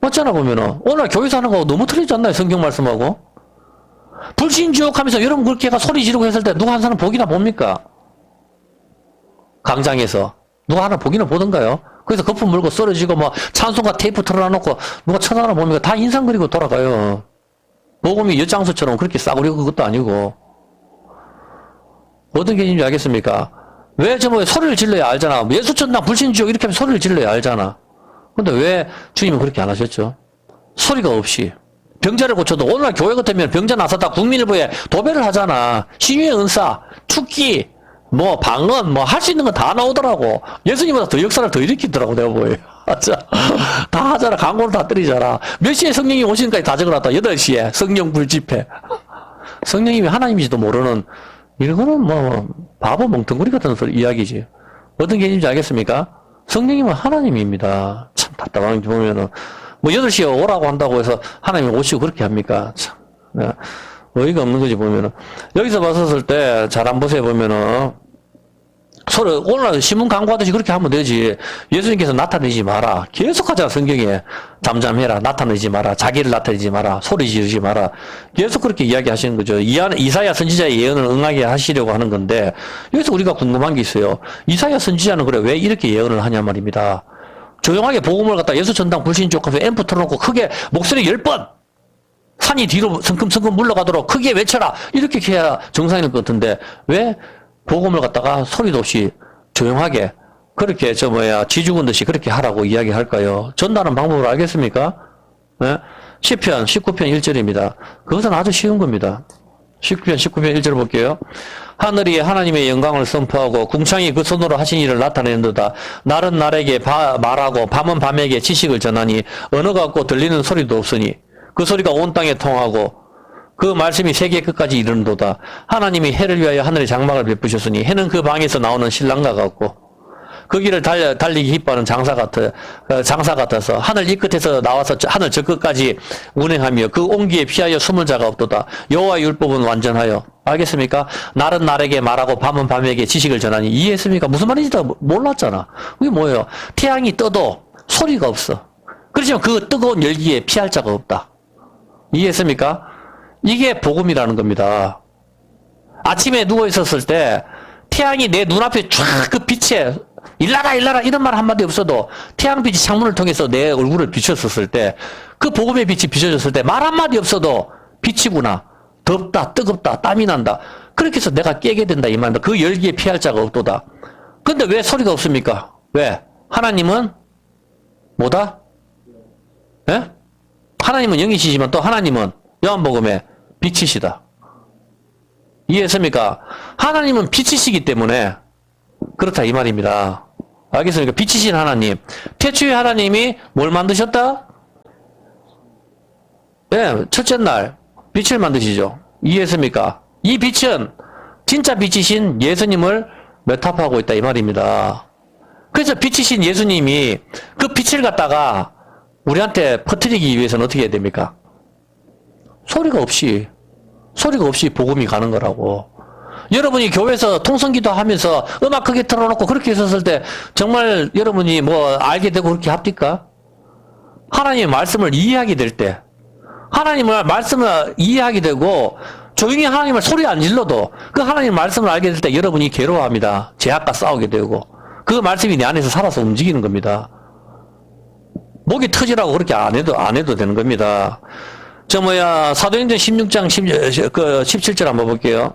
맞잖아 보면은 오늘 교회에서 하는 거 너무 틀리지 않나요? 성경 말씀하고 불신지옥 하면서 여러분 그렇게 소리 지르고 했을 때 누가 한 사람 복이나 봅니까? 강장에서. 누가 하나 보기는 보던가요? 그래서 거품 물고 쓰러지고 뭐 찬송가 테이프 틀어놔놓고 누가 쳐다보나 보니까 다 인상 그리고 돌아가요. 복음이 엿장수처럼 그렇게 싸구려 그것도 아니고. 어떤 개념인지 알겠습니까? 왜 저번에 소리를 질러야 알잖아. 예수 전당 불신지옥 이렇게 하면 소리를 질러야 알잖아. 근데 왜 주님은 그렇게 안 하셨죠? 소리가 없이. 병자를 고쳐도 오늘날 교회 같으면 병자 나섰다 국민일보에 도배를 하잖아. 신유의 은사, 축기, 뭐 방언, 뭐 할 수 있는 건 다 나오더라고. 예수님보다 더 역사를 더 일으키더라고 내가 보여. 다 하잖아. 광고를 다 때리잖아. 몇 시에 성령이 오시는까지 다 적어놨다. 8시에 성령 불집회. 성령님이 하나님인지도 모르는 이거는 뭐 바보 멍텅구리 같은 소리 이야기지. 어떤 개념인지 알겠습니까? 성령님은 하나님입니다. 참 답답한 게 보면은 뭐 8시에 오라고 한다고 해서 하나님이 오시고 그렇게 합니까? 참 어이가 없는 거지 보면은. 여기서 봤었을 때 잘 안 보세요 보면은 서로 오늘 신문 광고하듯이 그렇게 하면 되지. 예수님께서 나타내지 마라. 계속 하잖아 성경에. 잠잠해라. 나타내지 마라. 자기를 나타내지 마라. 소리 지르지 마라. 계속 그렇게 이야기하시는 거죠. 이사야 선지자의 예언을 응하게 하시려고 하는 건데 여기서 우리가 궁금한 게 있어요. 이사야 선지자는 그래 왜 이렇게 예언을 하냐 말입니다. 조용하게 복음을 갖다 예수 전당 불신족 하면서 앰프 틀어놓고 크게 목소리 10번 산이 뒤로 성큼성큼 물러가도록 크게 외쳐라. 이렇게 해야 정상일 것 같은데 왜 복음을 갖다가 소리도 없이 조용하게 그렇게 쥐죽은 듯이 그렇게 하라고 이야기할까요? 전달하는 방법을 알겠습니까? 네? 시편 19편 1절입니다. 그것은 아주 쉬운 겁니다. 19편 1절 볼게요. 하늘이 하나님의 영광을 선포하고 궁창이 그 손으로 하신 일을 나타내는도다. 날은 날에게 말하고 밤은 밤에게 지식을 전하니 언어가 없고 들리는 소리도 없으니 그 소리가 온 땅에 통하고 그 말씀이 세계 끝까지 이르는도다. 하나님이 해를 위하여 하늘에 장막을 베푸셨으니 해는 그 방에서 나오는 신랑과 같고 그 길을 달리기 기뻐하는 장사 같아서 하늘 이 끝에서 나와서 하늘 저 끝까지 운행하며 그 온기에 피하여 숨을 자가 없도다. 여호와의 율법은 완전하여. 알겠습니까? 날은 날에게 말하고 밤은 밤에게 지식을 전하니. 이해했습니까? 무슨 말인지 다 몰랐잖아. 그게 뭐예요? 태양이 떠도 소리가 없어. 그렇지만 그 뜨거운 열기에 피할 자가 없다. 이해했습니까? 이게 복음이라는 겁니다. 아침에 누워 있었을 때 태양이 내 눈앞에 쫙 그 빛에 일나라 이런 말 한마디 없어도 태양빛이 창문을 통해서 내 얼굴을 비쳤었을 때 그 복음의 빛이 비춰졌을 때 말 한마디 없어도 빛이구나. 덥다 뜨겁다 땀이 난다. 그렇게 해서 내가 깨게 된다 이 말입니다. 그 열기에 피할 자가 없도다. 근데 왜 소리가 없습니까? 왜? 하나님은 뭐다? 예? 하나님은 영이시지만 또 하나님은 요한복음에 빛이시다. 이해했습니까? 하나님은 빛이시기 때문에 그렇다 이 말입니다. 알겠습니까? 빛이신 하나님. 태초에 하나님이 뭘 만드셨다? 네, 첫째 날 빛을 만드시죠. 이해했습니까? 이 빛은 진짜 빛이신 예수님을 메타포하고 있다 이 말입니다. 그래서 빛이신 예수님이 그 빛을 갖다가 우리한테 퍼뜨리기 위해서는 어떻게 해야 됩니까? 소리가 없이 복음이 가는 거라고. 여러분이 교회에서 통성기도 하면서 음악 크게 틀어놓고 그렇게 있었을 때 정말 여러분이 뭐 알게 되고 그렇게 합니까? 하나님의 말씀을 이해하게 될 때, 하나님의 말씀을 이해하게 되고 조용히 하나님을 소리 안 질러도 그 하나님의 말씀을 알게 될 때 여러분이 괴로워합니다. 죄악과 싸우게 되고 그 말씀이 내 안에서 살아서 움직이는 겁니다. 목이 터지라고 그렇게 안 해도 되는 겁니다. 사도행전 16장 17절 한번 볼게요.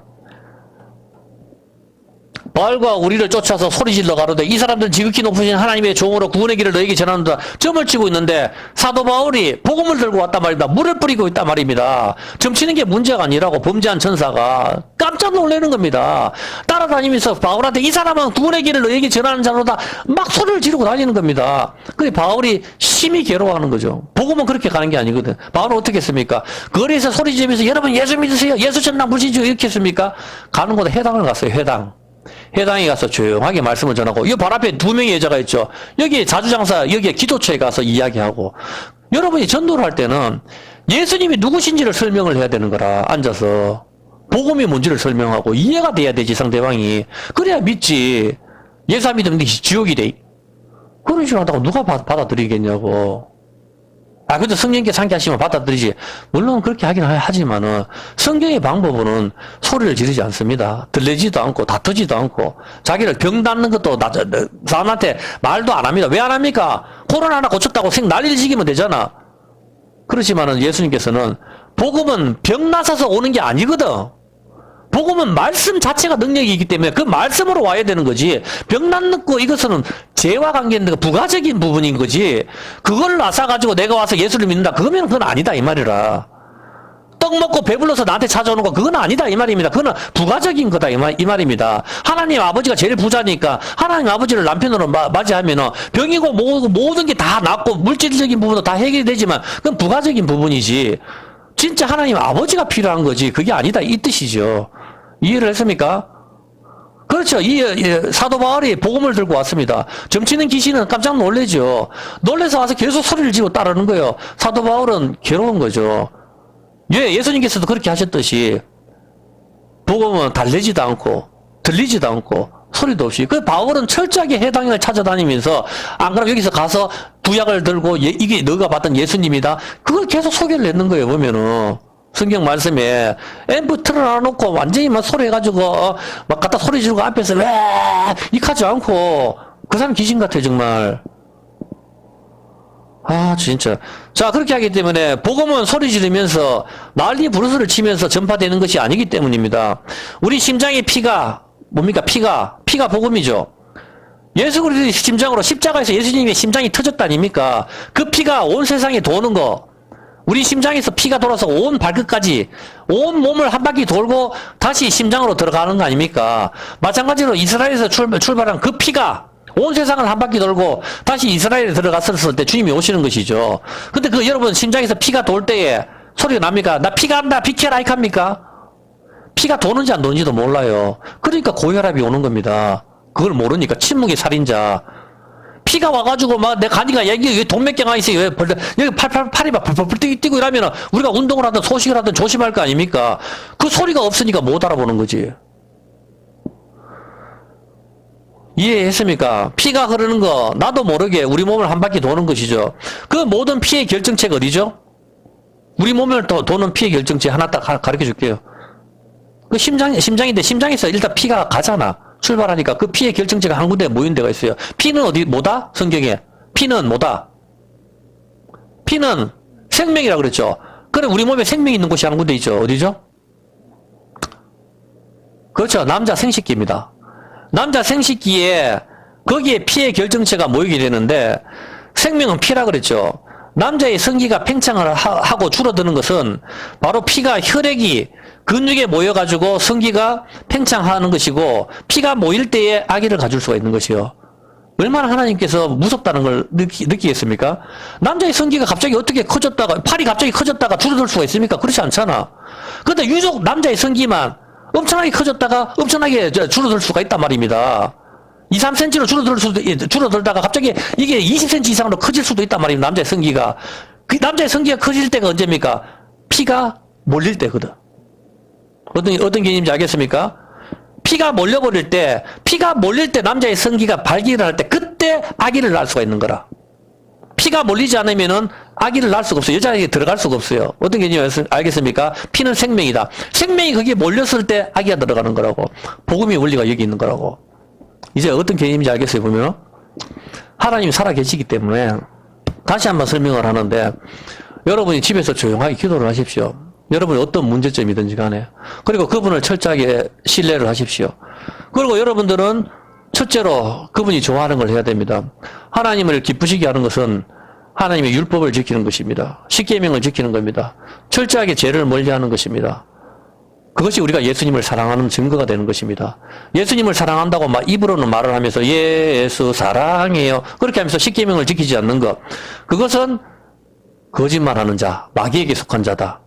바알과 우리를 쫓아서 소리질러 가로되 이 사람들은 지극히 높으신 하나님의 종으로 구원의 길을 너에게 전하는다. 점을 치고 있는데 사도 바울이 복음을 들고 왔단 말입니다. 물을 뿌리고 있단 말입니다. 점치는 게 문제가 아니라고 범죄한 천사가 깜짝 놀라는 겁니다. 따라다니면서 바울한테 이 사람은 구원의 길을 너에게 전하는 자로다 막 소리를 지르고 다니는 겁니다. 근데 바울이 심히 괴로워하는 거죠. 복음은 그렇게 가는 게 아니거든. 바울은 어떻게 했습니까? 거리에서 소리 지르면서 여러분 예수 믿으세요. 예수 전당 불신주 이렇게 했습니까? 가는 곳에 회당을 갔어요. 회당에 가서 조용하게 말씀을 전하고, 이 발 앞에 2명의 여자가 있죠. 여기 자주장사, 여기에 기도처에 가서 이야기하고, 여러분이 전도를 할 때는 예수님이 누구신지를 설명을 해야 되는 거라, 앉아서. 복음이 뭔지를 설명하고, 이해가 돼야 되지, 상대방이. 그래야 믿지. 예수 안 믿으면 지옥이 돼. 그런 식으로 한다고 누가 받아들이겠냐고. 그래도 성령께서 함께 하시면 받아들이지. 물론 그렇게 하긴 하지만은, 성경의 방법은 소리를 지르지 않습니다. 들리지도 않고, 다투지도 않고, 자기를 병 낫는 것도 사람한테 말도 안 합니다. 왜 안 합니까? 코로나 하나 고쳤다고 난리를 지기면 되잖아. 그렇지만은 예수님께서는, 복음은 병 나서서 오는 게 아니거든. 복음은 말씀 자체가 능력이기 때문에 그 말씀으로 와야 되는 거지. 병 낫는 거 이것은 죄와 관계있는 부가적인 부분인 거지. 그걸 나서가지고 내가 와서 예수를 믿는다. 그거면 그건 아니다 이 말이라. 떡 먹고 배불러서 나한테 찾아오는 거 그건 아니다 이 말입니다. 그거는 부가적인 거다 이 말입니다. 하나님 아버지가 제일 부자니까 하나님 아버지를 남편으로 맞이하면은 병이고 뭐고 모든 게 다 낫고 물질적인 부분도 다 해결이 되지만 그건 부가적인 부분이지. 진짜 하나님 아버지가 필요한 거지. 그게 아니다 이 뜻이죠. 이해를 했습니까? 그렇죠. 사도 바울이 복음을 들고 왔습니다. 점치는 귀신은 깜짝 놀래죠. 놀래서 와서 계속 소리를 지르고 따르는 거예요. 사도 바울은 괴로운 거죠. 예수님께서도 그렇게 하셨듯이 복음은 달래지도 않고 들리지도 않고 소리도 없이. 그 바울은 철저하게 해당을 찾아다니면서 안 그러면 여기서 가서 구약을 들고 이게 너가 봤던 예수님이다. 그걸 계속 소개를 했는 거예요. 보면은. 성경 말씀에 앰프 틀어놔놓고 완전히 막 소리해가지고 막 갖다 소리 지르고 앞에서 왜 이카지 않고 그 사람 귀신 같아 정말. 진짜. 자, 그렇게 하기 때문에 복음은 소리 지르면서 난리 부르스를 치면서 전파되는 것이 아니기 때문입니다. 우리 심장의 피가 뭡니까? 피가 복음이죠. 예수 그리스도의 심장으로 십자가에서 예수님의 심장이 터졌다 아닙니까? 그 피가 온 세상에 도는 거. 우리 심장에서 피가 돌아서 온 발끝까지 온 몸을 한 바퀴 돌고 다시 심장으로 들어가는 거 아닙니까? 마찬가지로 이스라엘에서 출발한 그 피가 온 세상을 한 바퀴 돌고 다시 이스라엘에 들어갔을 때 주님이 오시는 것이죠. 근데 여러분 심장에서 피가 돌 때에 소리가 납니까? 나 피가 난다 비켜라 이렇게 합니까? 피가 도는지 안 도는지도 몰라요. 그러니까 고혈압이 오는 겁니다. 그걸 모르니까 침묵의 살인자. 피가 와가지고 막 내 간이가 여기 동맥경화 있어요. 여기 팔이 막 펄펄 뛰고 이러면 우리가 운동을 하든 소식을 하든 조심할 거 아닙니까? 그 소리가 없으니까 못 알아보는 거지. 이해했습니까? 피가 흐르는 거 나도 모르게 우리 몸을 한 바퀴 도는 것이죠. 그 모든 피의 결정체가 어디죠? 우리 몸을 도는 피의 결정체 하나 딱 가르쳐 줄게요. 그 심장인데 심장에서 일단 피가 가잖아. 출발하니까 그 피의 결정체가 한 군데 모인 데가 있어요. 피는 뭐다? 성경에. 피는 뭐다? 피는 생명이라고 그랬죠. 그럼 우리 몸에 생명이 있는 곳이 한 군데 있죠. 어디죠? 그렇죠. 남자 생식기입니다. 남자 생식기에 거기에 피의 결정체가 모이게 되는데 생명은 피라 그랬죠. 남자의 성기가 팽창을 하고 줄어드는 것은 바로 피가 혈액이 근육에 모여가지고 성기가 팽창하는 것이고 피가 모일 때에 아기를 가질 수가 있는 것이요. 얼마나 하나님께서 무섭다는 걸 느끼겠습니까? 남자의 성기가 갑자기 어떻게 커졌다가 팔이 갑자기 커졌다가 줄어들 수가 있습니까? 그렇지 않잖아. 그런데 유독 남자의 성기만 엄청나게 커졌다가 엄청나게 줄어들 수가 있단 말입니다. 2, 3cm로 줄어들다가 갑자기 이게 20cm 이상으로 커질 수도 있단 말입니다. 남자의 성기가. 그 남자의 성기가 커질 때가 언제입니까? 피가 몰릴 때거든. 어떤 개념인지 알겠습니까? 피가 몰릴 때 남자의 성기가 발기를 할 때 그때 아기를 낳을 수가 있는 거라. 피가 몰리지 않으면은 아기를 낳을 수가 없어요. 여자에게 들어갈 수가 없어요. 어떤 개념인지 알겠습니까? 피는 생명이다. 생명이 거기에 몰렸을 때 아기가 들어가는 거라고. 복음의 원리가 여기 있는 거라고. 이제 어떤 개념인지 알겠어요, 보면? 하나님이 살아계시기 때문에 다시 한번 설명을 하는데 여러분이 집에서 조용하게 기도를 하십시오. 여러분이 어떤 문제점이든지 간에. 그리고 그분을 철저하게 신뢰를 하십시오. 그리고 여러분들은 첫째로 그분이 좋아하는 걸 해야 됩니다. 하나님을 기쁘시게 하는 것은 하나님의 율법을 지키는 것입니다. 십계명을 지키는 겁니다. 철저하게 죄를 멀리하는 것입니다. 그것이 우리가 예수님을 사랑하는 증거가 되는 것입니다. 예수님을 사랑한다고 막 입으로는 말을 하면서 예수 사랑해요. 그렇게 하면서 십계명을 지키지 않는 것. 그것은 거짓말하는 자, 마귀에게 속한 자다.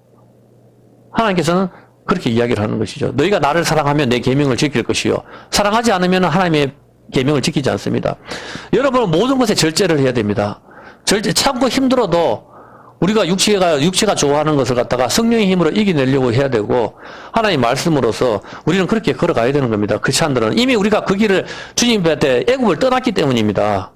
하나님께서는 그렇게 이야기를 하는 것이죠. 너희가 나를 사랑하면 내 계명을 지킬 것이요. 사랑하지 않으면 하나님의 계명을 지키지 않습니다. 여러분은 모든 것에 절제를 해야 됩니다. 참고 힘들어도 우리가 육체가 좋아하는 것을 갖다가 성령의 힘으로 이겨내려고 해야 되고 하나님 말씀으로서 우리는 그렇게 걸어가야 되는 겁니다. 크리스찬들은 이미 우리가 그 길을 주님한테 애굽을 떠났기 때문입니다.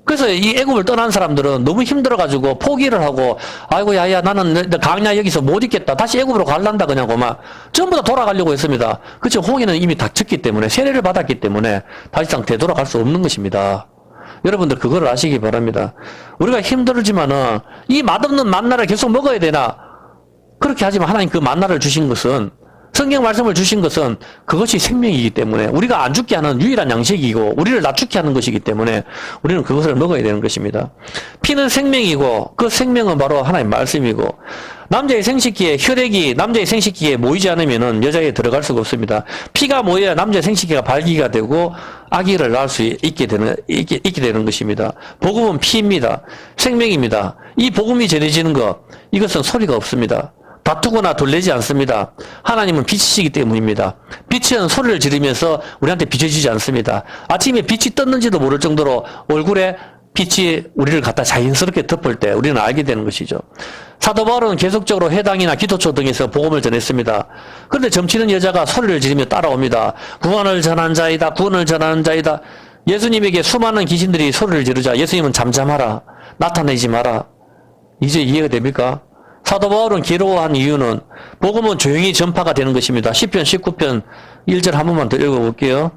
그래서 이 애굽을 떠난 사람들은 너무 힘들어가지고 포기를 하고, 아이고, 야야, 나는 강야 여기서 못 있겠다. 다시 애굽으로 갈란다, 그냥 고만. 전부 다 돌아가려고 했습니다. 그치, 홍해는 이미 닥쳤기 때문에, 세례를 받았기 때문에, 다시 상 되돌아갈 수 없는 것입니다. 여러분들 그걸 아시기 바랍니다. 우리가 힘들지만은, 이 맛없는 만나를 계속 먹어야 되나? 그렇게 하지만 하나님 그 만나를 주신 것은, 성경 말씀을 주신 것은 그것이 생명이기 때문에 우리가 안 죽게 하는 유일한 양식이고 우리를 낮추게 하는 것이기 때문에 우리는 그것을 먹어야 되는 것입니다. 피는 생명이고 그 생명은 바로 하나님 말씀이고 남자의 생식기에 혈액이 남자의 생식기에 모이지 않으면 여자에 들어갈 수가 없습니다. 피가 모여야 남자의 생식기가 발기가 되고 아기를 낳을 수 있게 되는 것입니다. 복음은 피입니다. 생명입니다. 이 복음이 전해지는 것 이것은 소리가 없습니다. 다투거나 둘레지 않습니다. 하나님은 빛이시기 때문입니다. 빛은 소리를 지르면서 우리한테 비춰지지 않습니다. 아침에 빛이 떴는지도 모를 정도로 얼굴에 빛이 우리를 갖다 자연스럽게 덮을 때 우리는 알게 되는 것이죠. 사도 바울은 계속적으로 회당이나 기도처 등에서 복음을 전했습니다. 그런데 점치는 여자가 소리를 지르며 따라옵니다. 구원을 전한 자이다. 구원을 전하는 자이다. 예수님에게 수많은 귀신들이 소리를 지르자 예수님은 잠잠하라. 나타내지 마라. 이제 이해가 됩니까? 사도 바울은 괴로워한 이유는 복음은 조용히 전파가 되는 것입니다. 시편 19편 1절 한 번만 더 읽어볼게요.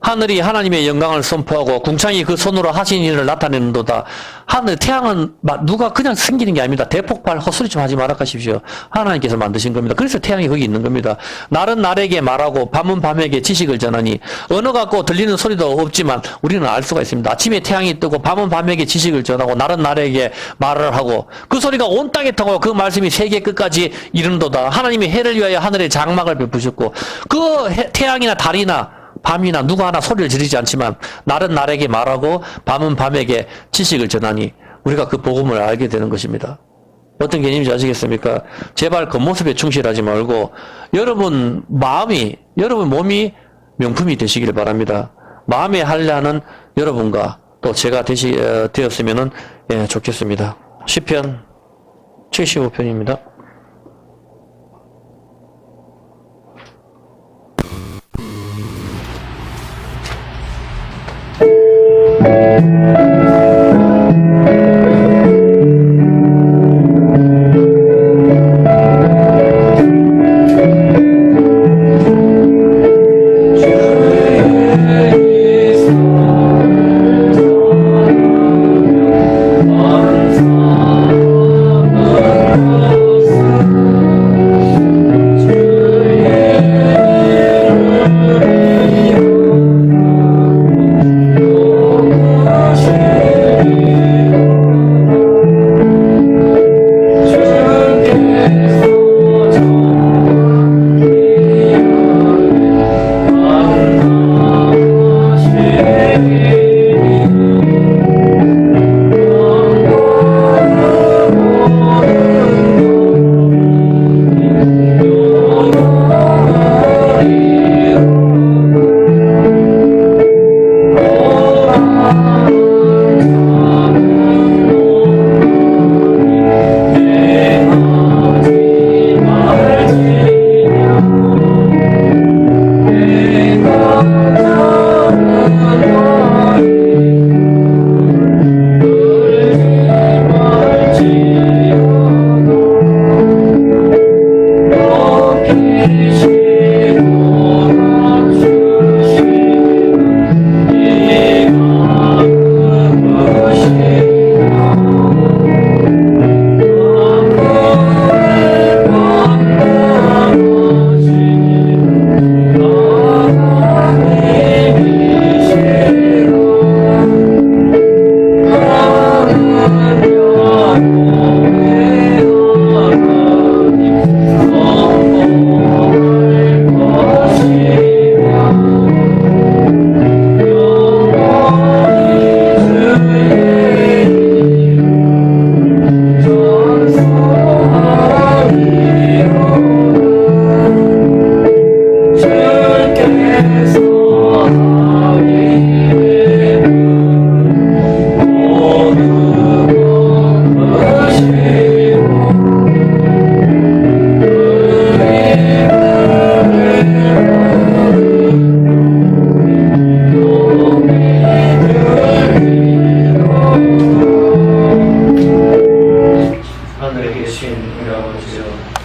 하늘이 하나님의 영광을 선포하고 궁창이 그 손으로 하신 일을 나타내는도다. 하늘 태양은 누가 그냥 생기는 게 아닙니다. 대폭발 헛소리 좀 하지 말아 가십시오. 하나님께서 만드신 겁니다. 그래서 태양이 거기 있는 겁니다. 날은 날에게 말하고 밤은 밤에게 지식을 전하니 언어 같고 들리는 소리도 없지만 우리는 알 수가 있습니다. 아침에 태양이 뜨고 밤은 밤에게 지식을 전하고 날은 날에게 말을 하고 그 소리가 온 땅에 통하고 그 말씀이 세계 끝까지 이르는도다. 하나님이 해를 위하여 하늘에 장막을 베푸셨고 그 태양이나 달이나 밤이나 누가 하나 소리를 지르지 않지만 날은 날에게 말하고 밤은 밤에게 지식을 전하니 우리가 그 복음을 알게 되는 것입니다. 어떤 개념인지 아시겠습니까? 제발 겉모습에 충실하지 말고 여러분 마음이 여러분 몸이 명품이 되시길 바랍니다. 마음에 하려는 여러분과 또 제가 되었으면 좋겠습니다. 시편 75편입니다. 열심히 공부하고 주세요.